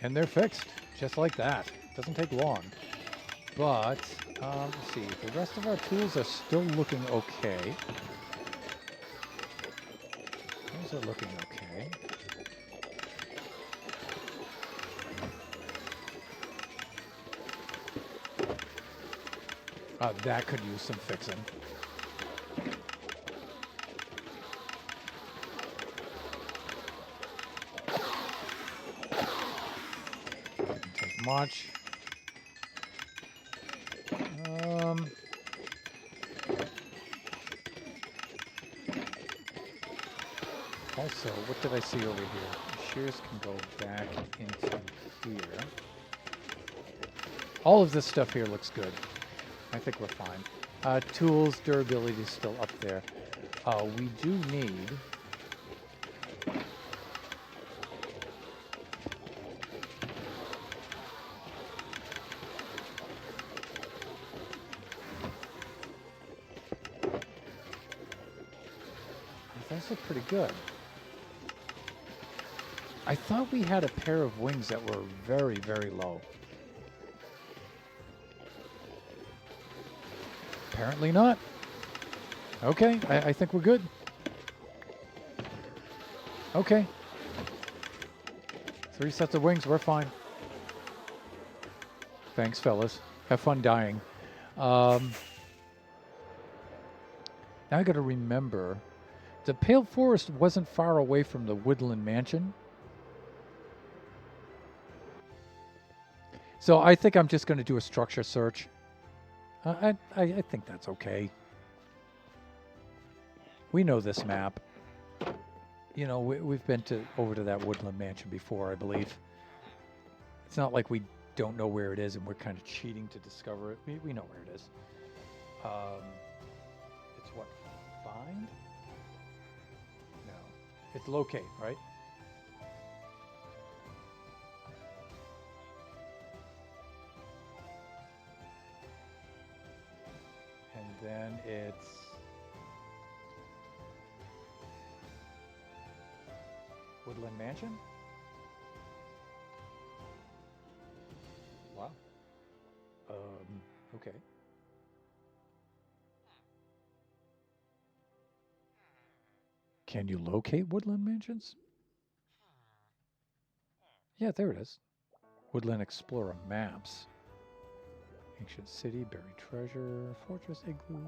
And they're fixed, just like that. Doesn't take long. But, let's see, the rest of our tools are still looking okay. Those are looking okay. That could use some fixing. Didn't take much. Also, what did I see over here? The shears can go back into here. All of this stuff here looks good. I think we're fine. Tools, durability is still up there. We do need... Those look pretty good. I thought we had a pair of wings that were very, very low. Apparently not. Okay, I think we're good. Okay. 3 sets of wings, we're fine. Thanks, fellas. Have fun dying. Now I gotta remember, the Pale Forest wasn't far away from the Woodland Mansion. So I think I'm just going to do a structure search. I think that's okay. We know this map. You know, we've been over to that Woodland Mansion before, I believe. It's not like we don't know where it is and we're kind of cheating to discover it. We know where it is. It's what? Find? No. It's locate, right? And then it's Woodland Mansion? Wow. Okay. Can you locate Woodland Mansions? Yeah, there it is. Woodland Explorer maps. Ancient city, buried treasure, fortress, igloo.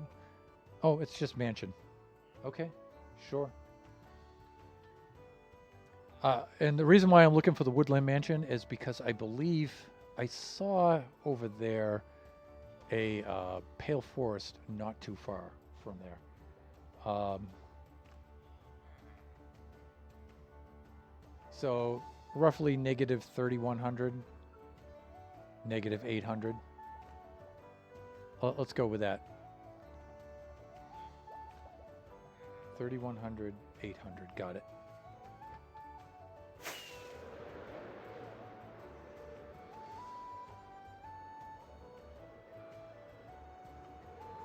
Oh, it's just mansion. Okay, sure. And the reason why I'm looking for the Woodland Mansion is because I believe I saw over there a pale forest not too far from there. So roughly negative 3,100, negative 800. Let's go with that. 3,100, 800. Got it.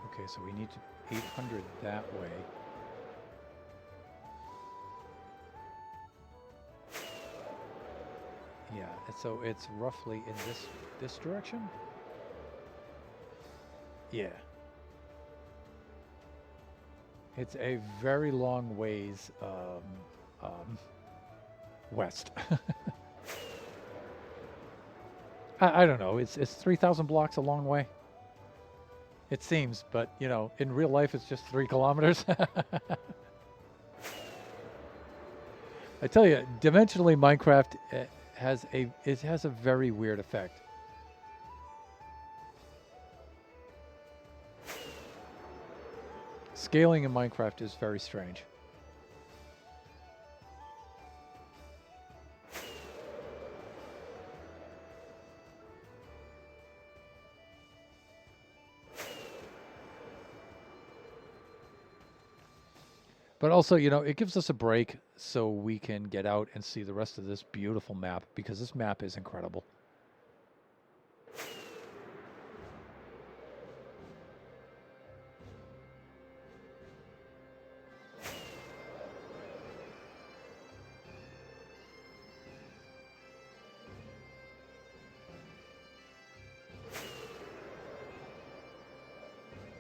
Okay, so we need to 800 that way. Yeah, so it's roughly in this direction. Yeah. It's a very long ways west. I don't know. It's 3,000 blocks a long way. It seems, but you know, in real life, it's just 3 kilometers. I tell you, dimensionally, Minecraft has a very weird effect. Scaling in Minecraft is very strange. But also, you know, it gives us a break so we can get out and see the rest of this beautiful map, because this map is incredible.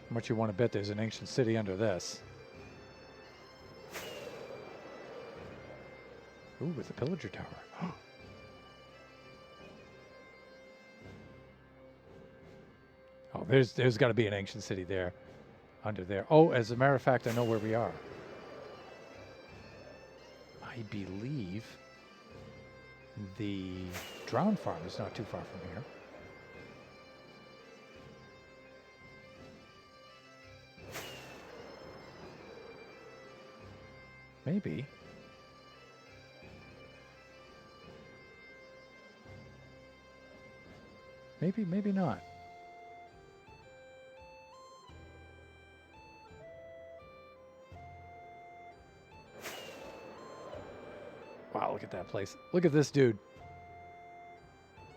How much you want to bet there's an ancient city under this? Ooh, with a pillager tower. Oh, there's got to be an ancient city there, under there. Oh, as a matter of fact, I know where we are. I believe the Drowned Farm is not too far from here. Maybe. Maybe, maybe not. Wow, look at that place. Look at this dude.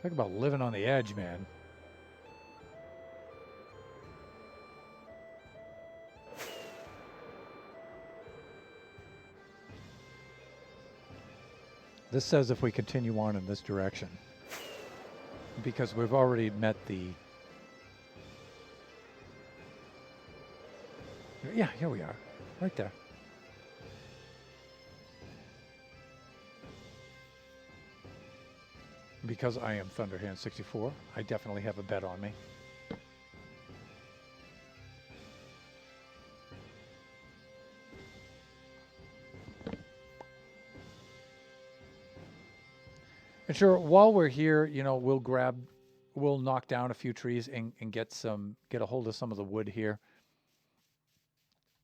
Talk about living on the edge, man. This says if we continue on in this direction, because we've already met the... Yeah, here we are. Right there. Because I am Thunderhand64, I definitely have a bet on me. And sure, while we're here, you know, we'll knock down a few trees and get a hold of some of the wood here.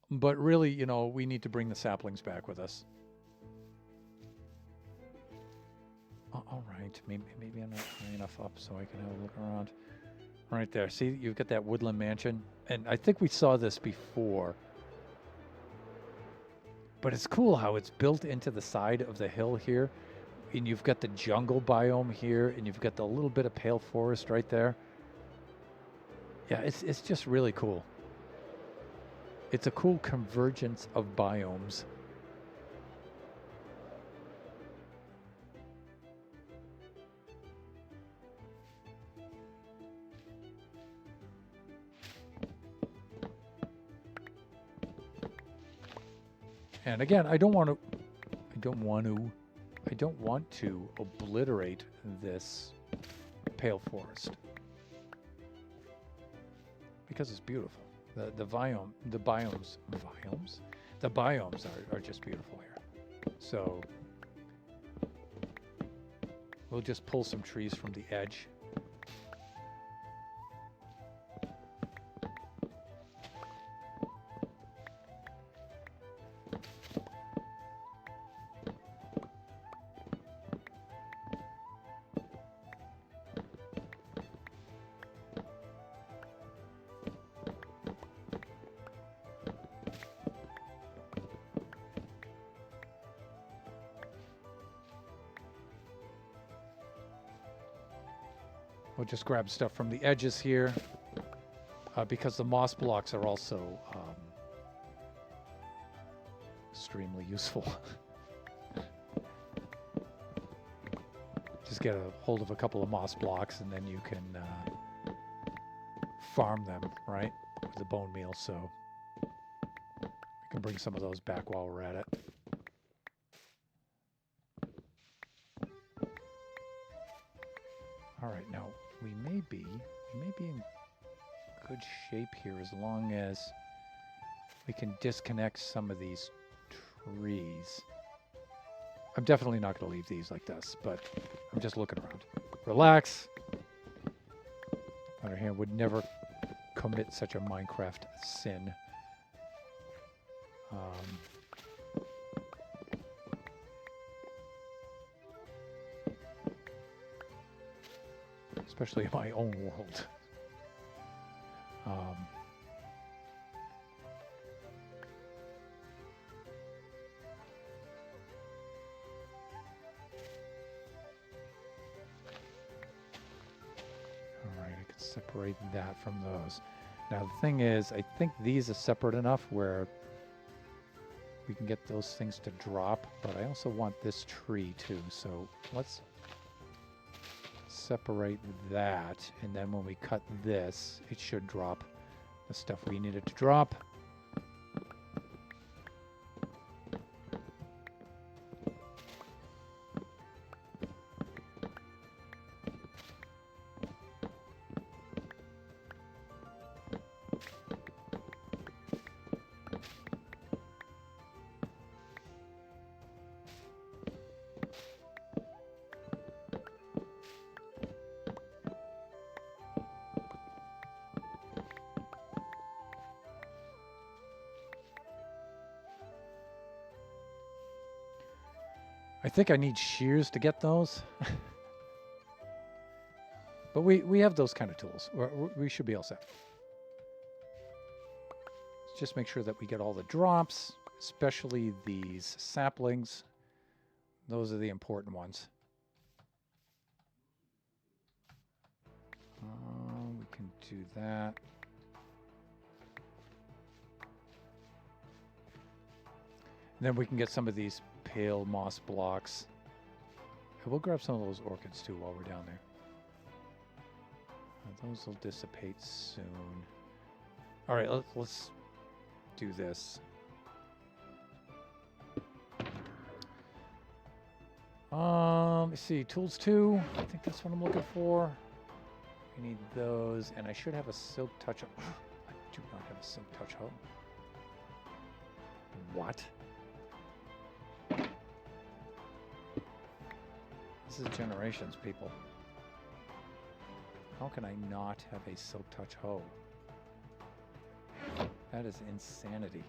But really, you know, we need to bring the saplings back with us. Oh, all right, maybe I'm not high enough up so I can have a look around. Right there, see, you've got that woodland mansion. And I think we saw this before. But it's cool how it's built into the side of the hill here. And you've got the jungle biome here, and you've got the little bit of pale forest right there. Yeah, it's just really cool. It's a cool convergence of biomes. And again, I don't want to obliterate this pale forest because it's beautiful. The biomes are just beautiful here. So We'll just pull some trees from the edge. We'll just grab stuff from the edges here because the moss blocks are also extremely useful. Just get a hold of a couple of moss blocks and then you can farm them, right, with the bone meal. So we can bring some of those back while we're at it. All right, now we may be in good shape here as long as we can disconnect some of these trees. I'm definitely not going to leave these like this, but I'm just looking around. Relax. On the other hand, would never commit such a Minecraft sin. Especially in my own world. Alright, I can separate that from those. Now the thing is, I think these are separate enough where we can get those things to drop, but I also want this tree too, so let's separate that, and then when we cut this, it should drop the stuff we needed to drop. I think I need shears to get those. But we have those kind of tools. We should be all set. Let's just make sure that we get all the drops, especially these saplings. Those are the important ones. We can do that. And then we can get some of these pale moss blocks. And we'll grab some of those orchids too while we're down there. Those will dissipate soon. All right, let's do this. Let's see, tools 2. I think that's what I'm looking for. We need those, and I should have a silk touch. I do not have a silk touch hoe. What? This is Generations, people. How can I not have a silk touch hoe? That is insanity.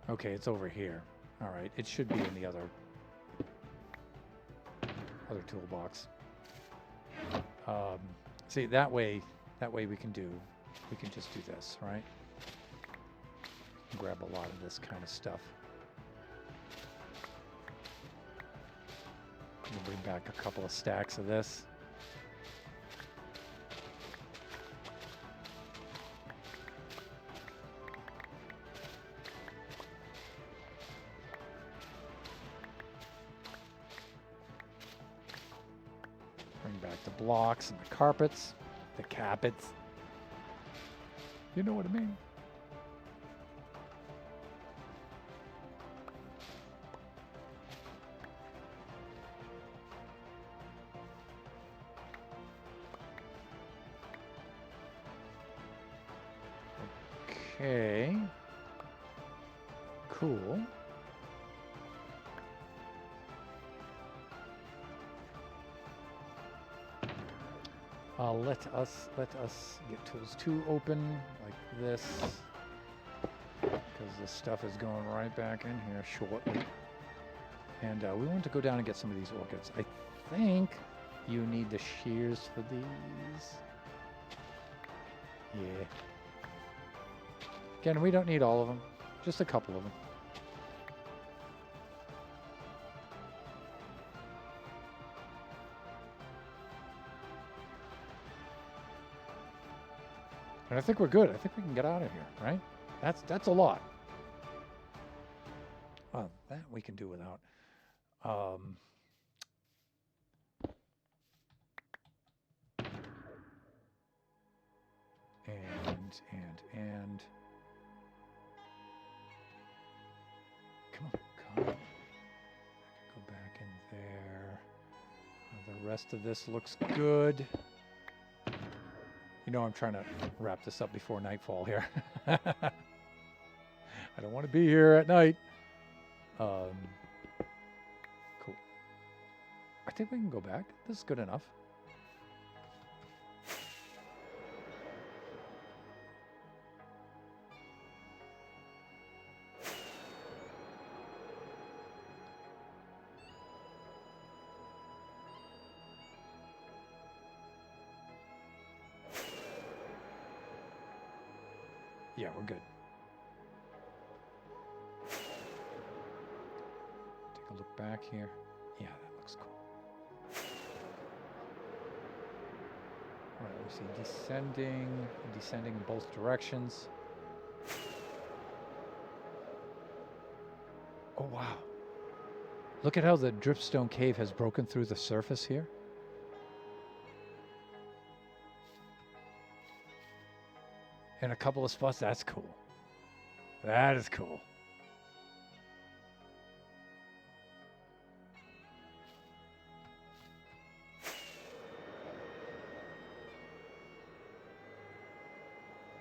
Okay, it's over here. All right, it should be in the other toolbox. See, that way we can just do this, right? Grab a lot of this kind of stuff. We'll bring back a couple of stacks of this. Bring back the blocks and the carpets, the carpets. You know what I mean? Okay. Cool. Let us get tools 2 open like this, because this stuff is going right back in here shortly. And we want to go down and get some of these orchids. I think you need the shears for these. Yeah. Again, we don't need all of them, just a couple of them. And I think we're good. I think we can get out of here, right? That's a lot. Oh, that we can do without. And come on. Go back in there. The rest of this looks good. You know I'm trying to wrap this up before nightfall here. I don't want to be here at night. Cool. I think we can go back. This is good enough. Yeah, we're good. Take a look back here. Yeah, that looks cool. All right, we see descending in both directions. Oh, wow. Look at how the dripstone cave has broken through the surface here. In a couple of spots. That's cool. That is cool.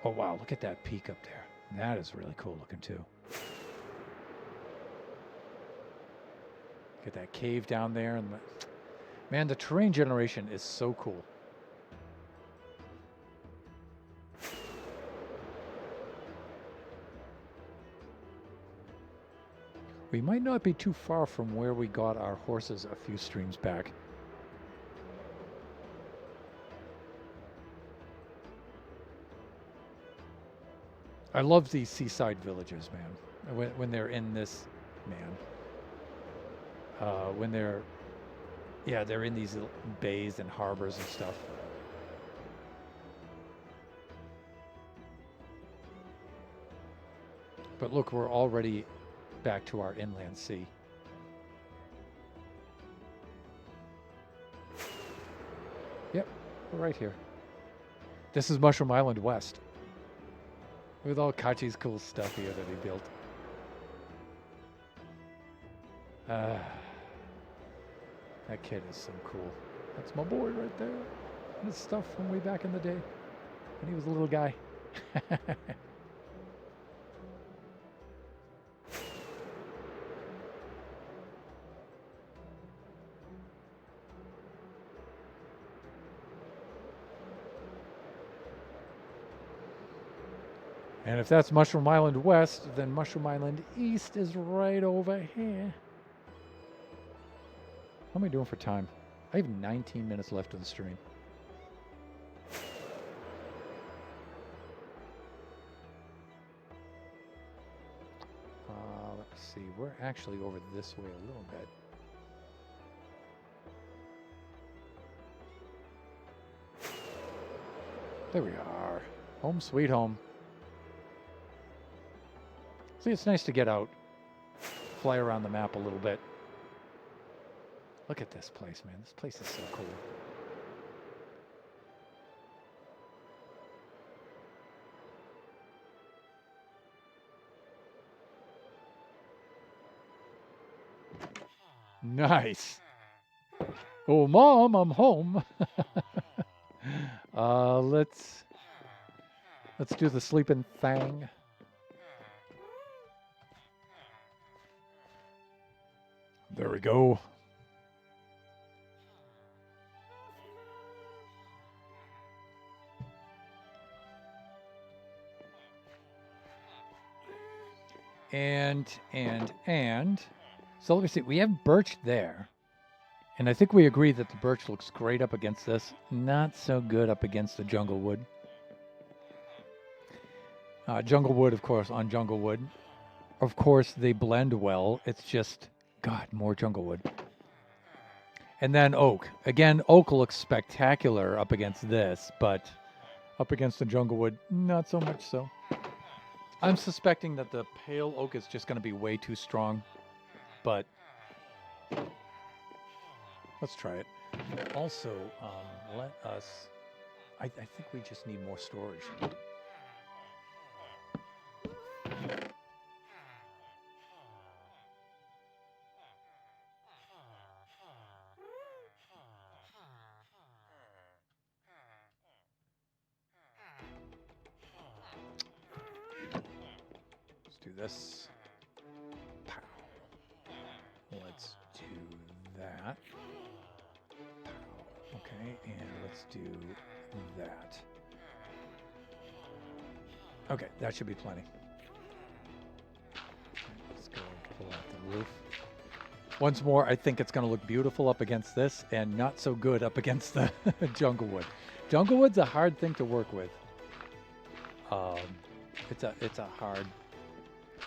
Oh, wow. Look at that peak up there. That is really cool looking, too. Look at that cave down there. And man, the terrain generation is so cool. We might not be too far from where we got our horses a few streams back. I love these seaside villages, man. When they're in this, man. When they're in these little bays and harbors and stuff. But look, we're already back to our inland sea. Yep, we're right here. This is Mushroom Island West. With all Kachi's cool stuff here that he built. That kid is so cool. That's my boy right there. And his stuff from way back in the day when he was a little guy. And if that's Mushroom Island West, then Mushroom Island East is right over here. How am I doing for time? I have 19 minutes left of the stream. Let's see. We're actually over this way a little bit. There we are. Home sweet home. See, it's nice to get out, fly around the map a little bit. Look at this place, man. This place is so cool. Nice. Oh, Mom, I'm home. Let's do the sleeping thing. There we go. And. So let me see. We have birch there. And I think we agree that the birch looks great up against this. Not so good up against the jungle wood. Jungle wood, of course, on jungle wood. Of course, they blend well. It's just, God, more jungle wood. And then oak. Again, oak looks spectacular up against this, but up against the jungle wood, not so much so. I'm suspecting that the pale oak is just going to be way too strong, but let's try it. Also, let us... I think we just need more storage. Let's do this. Pow. Let's do that. Pow. Okay, and let's do that. Okay, that should be plenty. Let's go pull out the roof. Once more, I think it's going to look beautiful up against this and not so good up against the jungle wood. Jungle wood's a hard thing to work with. It's a hard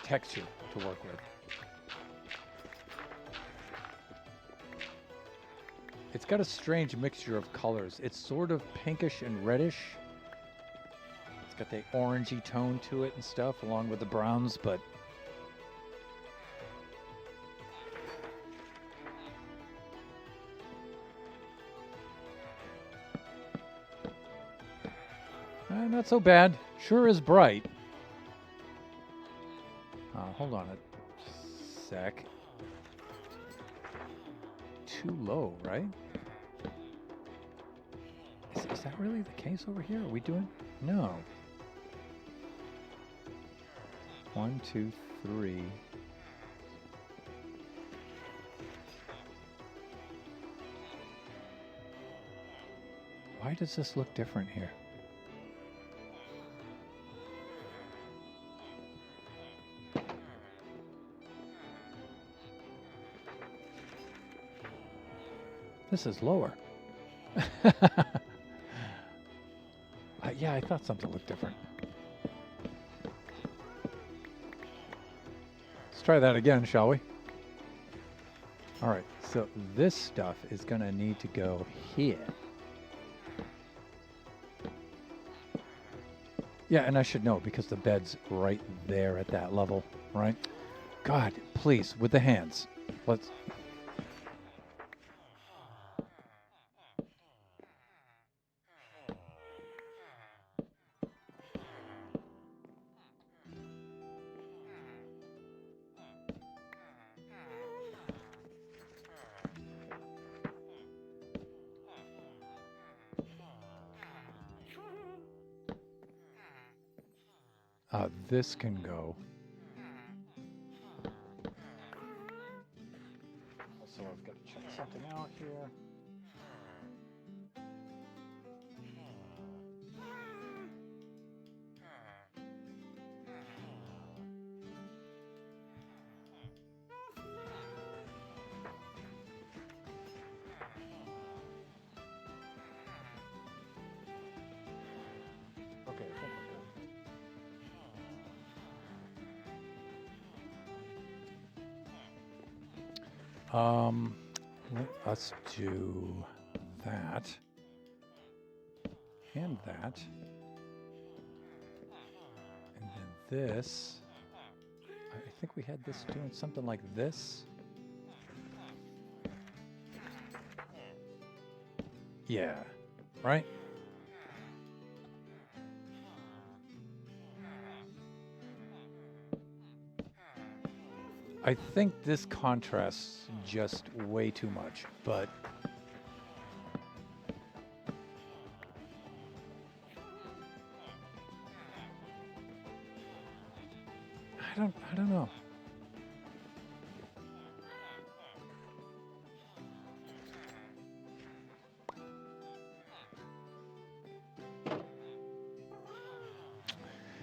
texture to work with. It's got a strange mixture of colors. It's sort of pinkish and reddish. It's got the orangey tone to it and stuff, along with the browns, but not so bad. Sure is bright. Hold on a sec. Too low, right? Is that really the case over here? Are we doing? No. 1, 2, 3. Why does this look different here? This is lower. Yeah, I thought something looked different. Let's try that again, shall we? All right, so this stuff is going to need to go here. Yeah, and I should know because the bed's right there at that level, right? God, please, with the hands. Let's... this can go. Also, I've got to check something out here. Okay, I think we're good. Let us do that and that, and then this. I think we had this doing something like this. Yeah, right? I think this contrasts just way too much, but I don't know.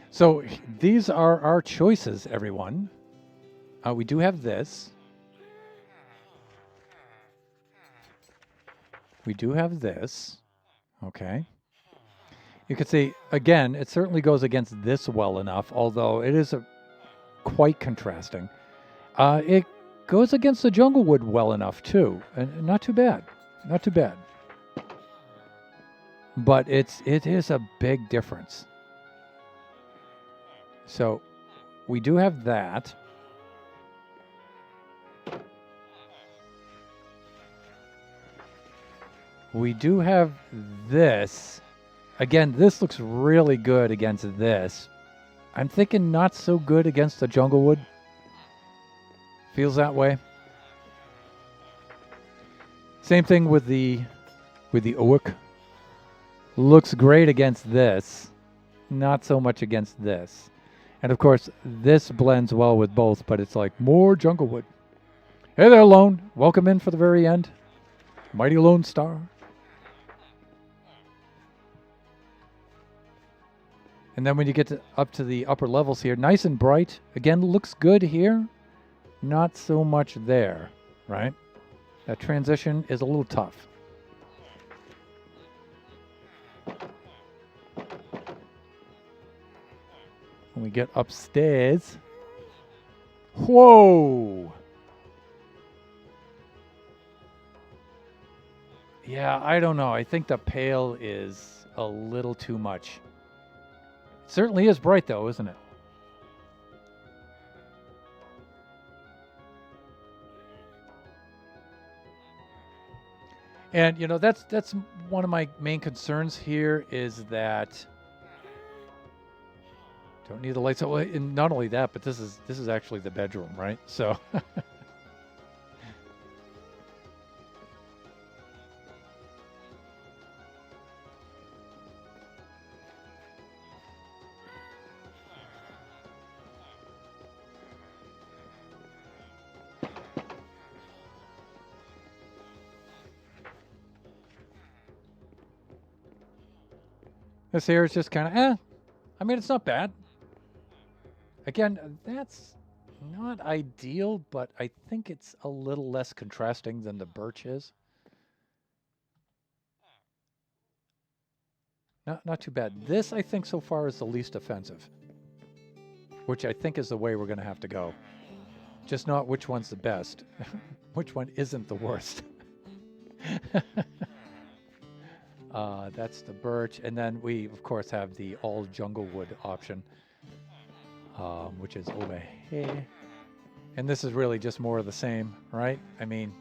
So these are our choices, everyone. We do have this. We do have this. Okay. You could see, again, it certainly goes against this well enough, although it is quite contrasting. It goes against the Junglewood well enough, too. And not too bad. Not too bad. But it is a big difference. So we do have that. We do have this. Again, this looks really good against this. I'm thinking not so good against the Junglewood. Feels that way. Same thing with the Oak. Looks great against this. Not so much against this. And of course, this blends well with both, but it's like more Junglewood. Hey there, Lone. Welcome in for the very end. Mighty Lone Star. And then when you get up to the upper levels here, nice and bright. Again, looks good here. Not so much there, right? That transition is a little tough. When we get upstairs. Whoa! Yeah, I don't know. I think the pale is a little too much. It certainly is bright, though, isn't it? And, you know, that's one of my main concerns here is that don't need the lights. Oh, and not only that, but this is actually the bedroom, right? So this here is just kind of I mean, it's not bad. Again, that's not ideal, but I think it's a little less contrasting than the birch is. Not too bad. This, I think, so far is the least offensive, which I think is the way we're going to have to go. Just not which one's the best. Which one isn't the worst. That's the birch. And then we, of course, have the all Junglewood option, which is over here. And this is really just more of the same, right? I mean,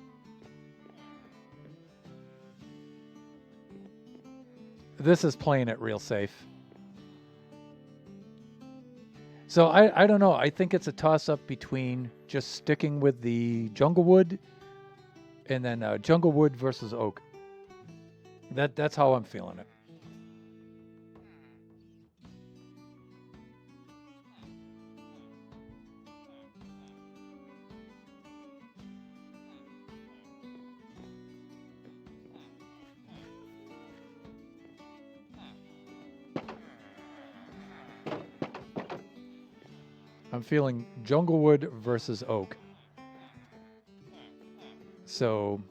this is playing it real safe. So I don't know. I think it's a toss-up between just sticking with the Junglewood and then Junglewood versus Oak. That's how I'm feeling it. I'm feeling Junglewood versus Oak. So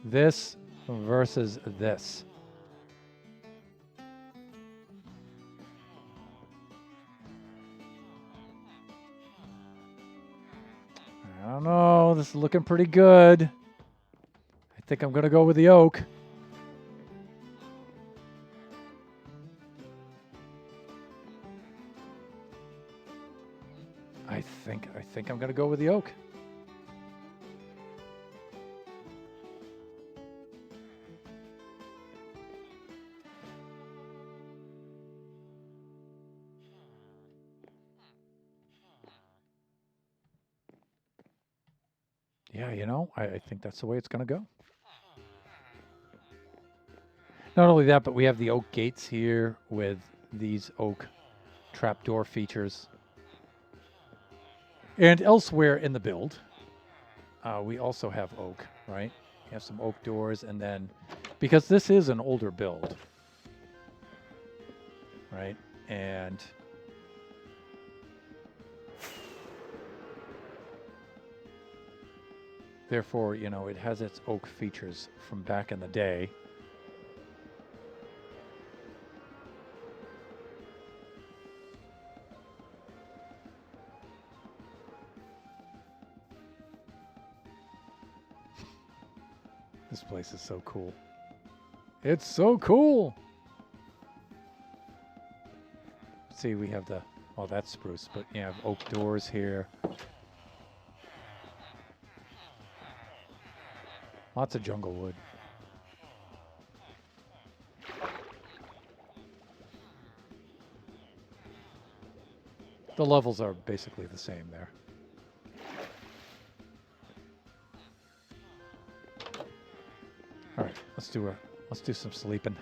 this versus this. I don't know. This is looking pretty good. I think I'm going to go with the Oak. I think I'm going to go with the Oak. Yeah, you know, I think that's the way it's going to go. Not only that, but we have the oak gates here with these oak trapdoor features. And elsewhere in the build, we also have oak, right? We have some oak doors, and then, because this is an older build, right? And Therefore, you know, it has its oak features from back in the day. This place is so cool. It's so cool. See, we have the, oh, that's spruce, but you have oak doors here. Lots of jungle wood. The levels are basically the same there. All right, let's do some sleeping.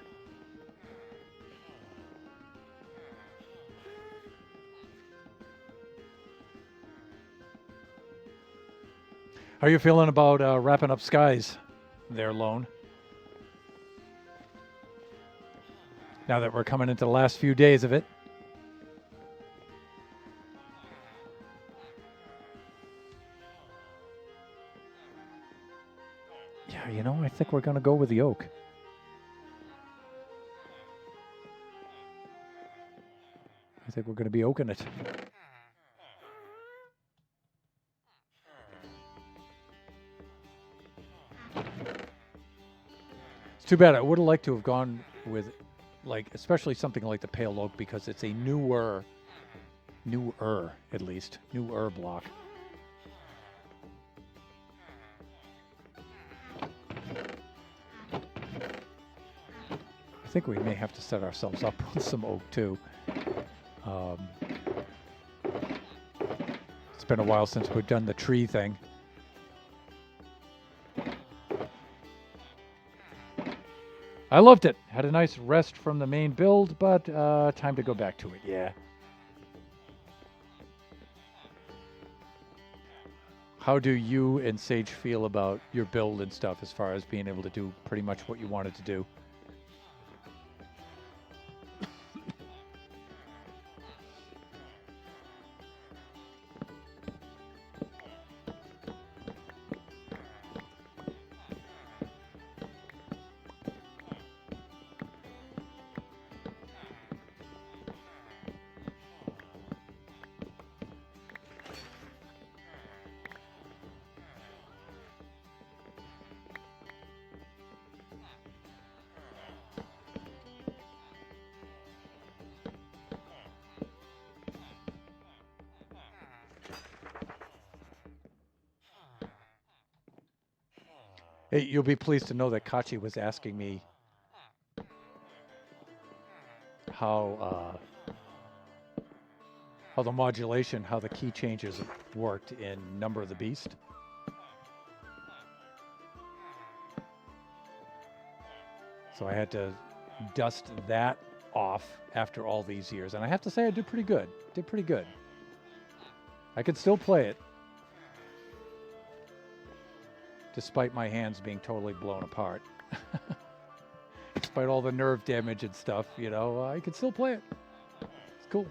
How are you feeling about wrapping up Skies there, Lone? Now that we're coming into the last few days of it. Yeah, you know, I think we're going to go with the oak. I think we're going to be oaking it. It's too bad. I would have liked to have gone with, like, especially something like the pale oak, because it's a newer at least, newer block. I think we may have to set ourselves up with some oak too. It's been a while since we've done the tree thing. I loved it. Had a nice rest from the main build, but time to go back to it, yeah. How do you and Sage feel about your build and stuff as far as being able to do pretty much what you wanted to do? Hey, you'll be pleased to know that Kachi was asking me how the modulation, how the key changes worked in Number of the Beast. So I had to dust that off after all these years, and I have to say I did pretty good. Did pretty good. I could still play it, despite my hands being totally blown apart. Despite all the nerve damage and stuff, you know, I could still play it. It's cool.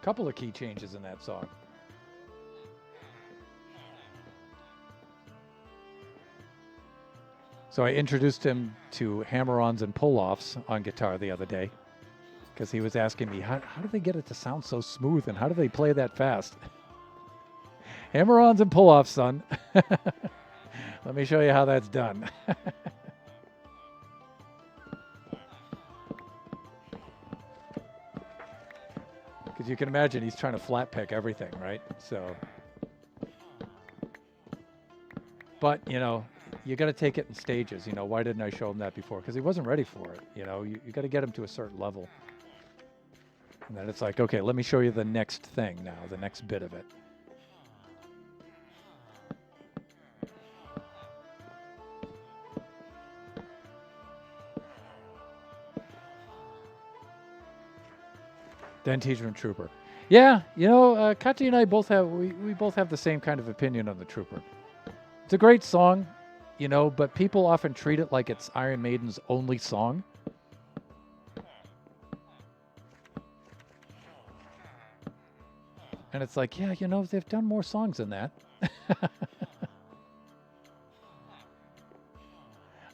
Couple of key changes in that song. So I introduced him to hammer-ons and pull-offs on guitar the other day, because he was asking me, how do they get it to sound so smooth, and how do they play that fast? Hammer-ons and pull-offs, son. Let me show you how that's done. Because you can imagine he's trying to flat pick everything, right? So, but, you know, you got to take it in stages. You know, why didn't I show him that before? Because he wasn't ready for it. You know, you got to get him to a certain level. And then it's like, okay, let me show you the next thing now, the next bit of it. Then teach him Trooper. Yeah, you know, Kachi and I both have, we both have the same kind of opinion on the Trooper. It's a great song, you know, but people often treat it like it's Iron Maiden's only song. And it's like, yeah, they've done more songs than that. I'm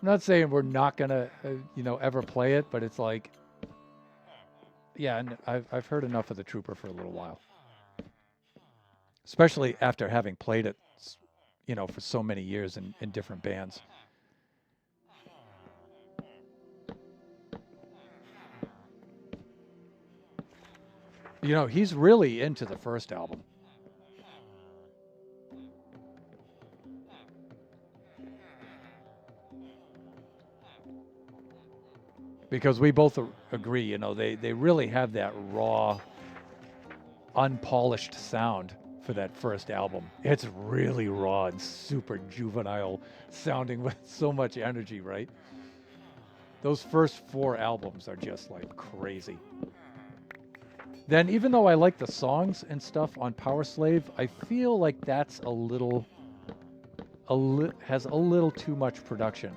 not saying we're not gonna, ever play it, but it's like, yeah, and I've heard enough of the Trooper for a little while, especially after having played it, for so many years in different bands. He's really into the first album. Because we both agree, they really have that raw, unpolished sound for that first album. It's really raw and super juvenile sounding with so much energy, right? Those first 4 albums are just like crazy. Then even though I like the songs and stuff on Power Slave, I feel like that's has a little too much production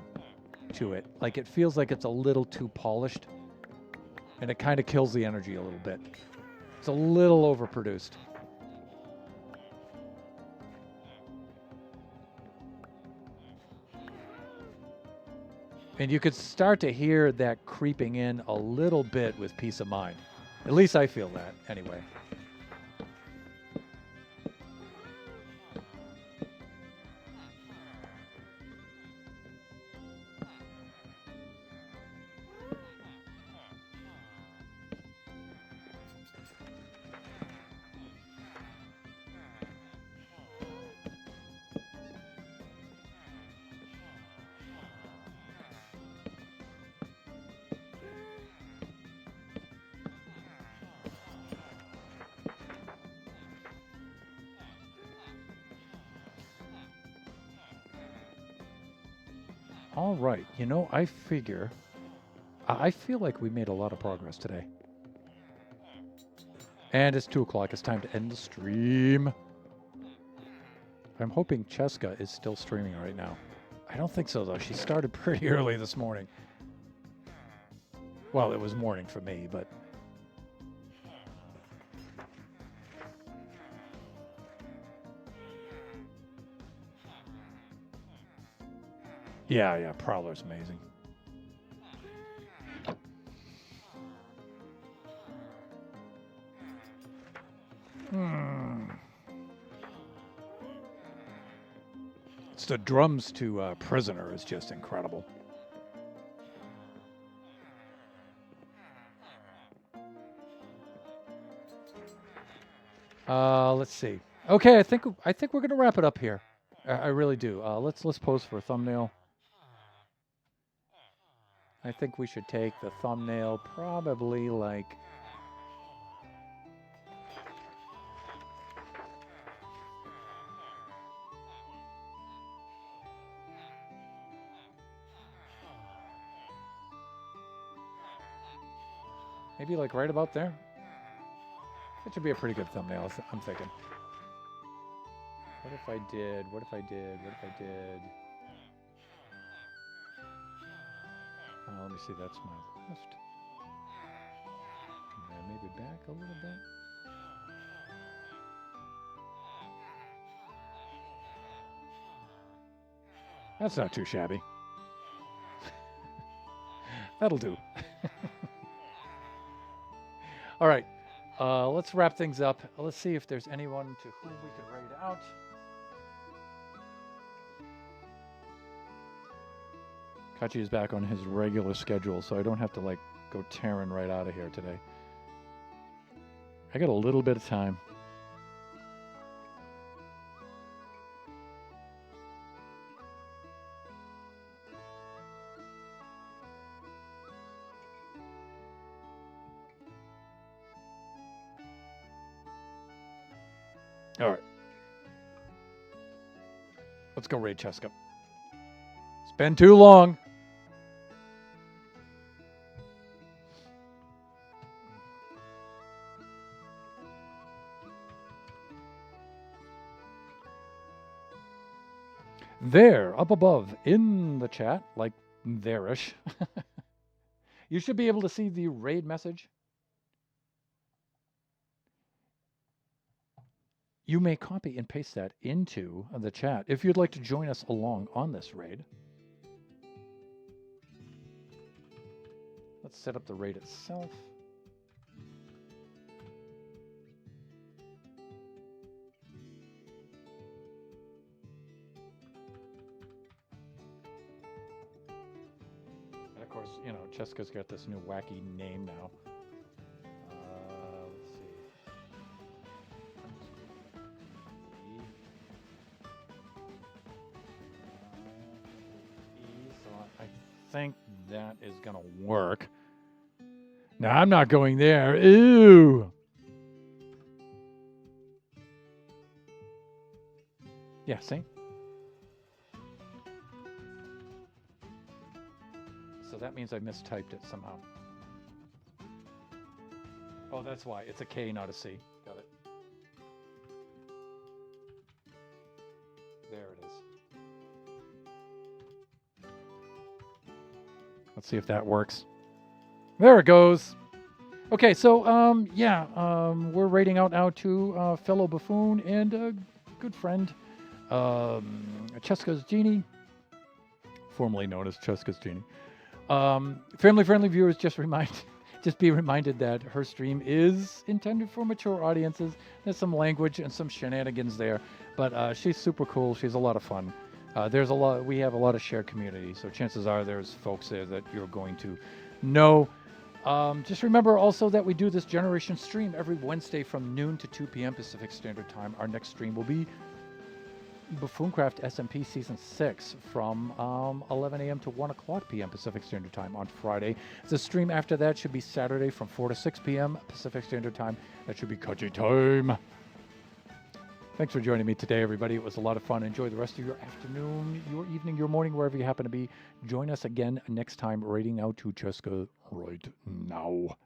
to it. Like it feels like it's a little too polished, and it kind of kills the energy a little bit. It's a little overproduced. And you could start to hear that creeping in a little bit with Peace of Mind. At least I feel that, anyway. All right, I feel like we made a lot of progress today. And it's 2 o'clock. It's time to end the stream. I'm hoping Cheska is still streaming right now. I don't think so, though. She started pretty early this morning. Well, it was morning for me, but... Yeah, Prowler's amazing. It's the drums to Prisoner is just incredible. Let's see. Okay, I think we're gonna wrap it up here. I really do. Let's pose for a thumbnail. I think we should take the thumbnail probably like... maybe like right about there. That should be a pretty good thumbnail, I'm thinking. What if I did? Let me see, that's my left. And maybe back a little bit. That's not too shabby. That'll do. All right, let's wrap things up. Let's see if there's anyone to whom we could raid out. Kachi is back on his regular schedule, so I don't have to like go tearing right out of here today. I got a little bit of time. All right. Let's go raid Cheska. It's been too long. There, up above in the chat, like there-ish, you should be able to see the raid message. you may copy and paste that into the chat if you'd like to join us along on this raid. Let's set up the raid itself. And of course, you know, Cheska's got this new wacky name now. Let's see. So I think that is gonna work. No, I'm not going there. Ew. Yeah, see? So that means I mistyped it somehow. Oh, that's why. It's a K, not a C. Got it. There it is. Let's see if that works. There it goes. Okay, so we're raiding out now to fellow buffoon and a good friend, Cheska's Genie, formerly known as Cheska's Genie. Family-friendly viewers, just be reminded that her stream is intended for mature audiences. There's some language and some shenanigans there, but she's super cool. She's a lot of fun. We have a lot of shared community, so chances are there's folks there that you're going to know. Just remember also that we do this Generation stream every Wednesday from noon to 2 p.m. Pacific Standard Time. Our next stream will be Buffooncraft SMP Season 6 from 11 a.m. to 1 o'clock p.m. Pacific Standard Time on Friday. The stream after that should be Saturday from 4 to 6 p.m. Pacific Standard Time. That should be Kaji time. Thanks for joining me today, everybody. It was a lot of fun. Enjoy the rest of your afternoon, your evening, your morning, wherever you happen to be. Join us again next time, raiding out to Cheska right now.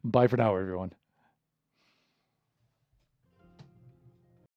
Bye for now, everyone.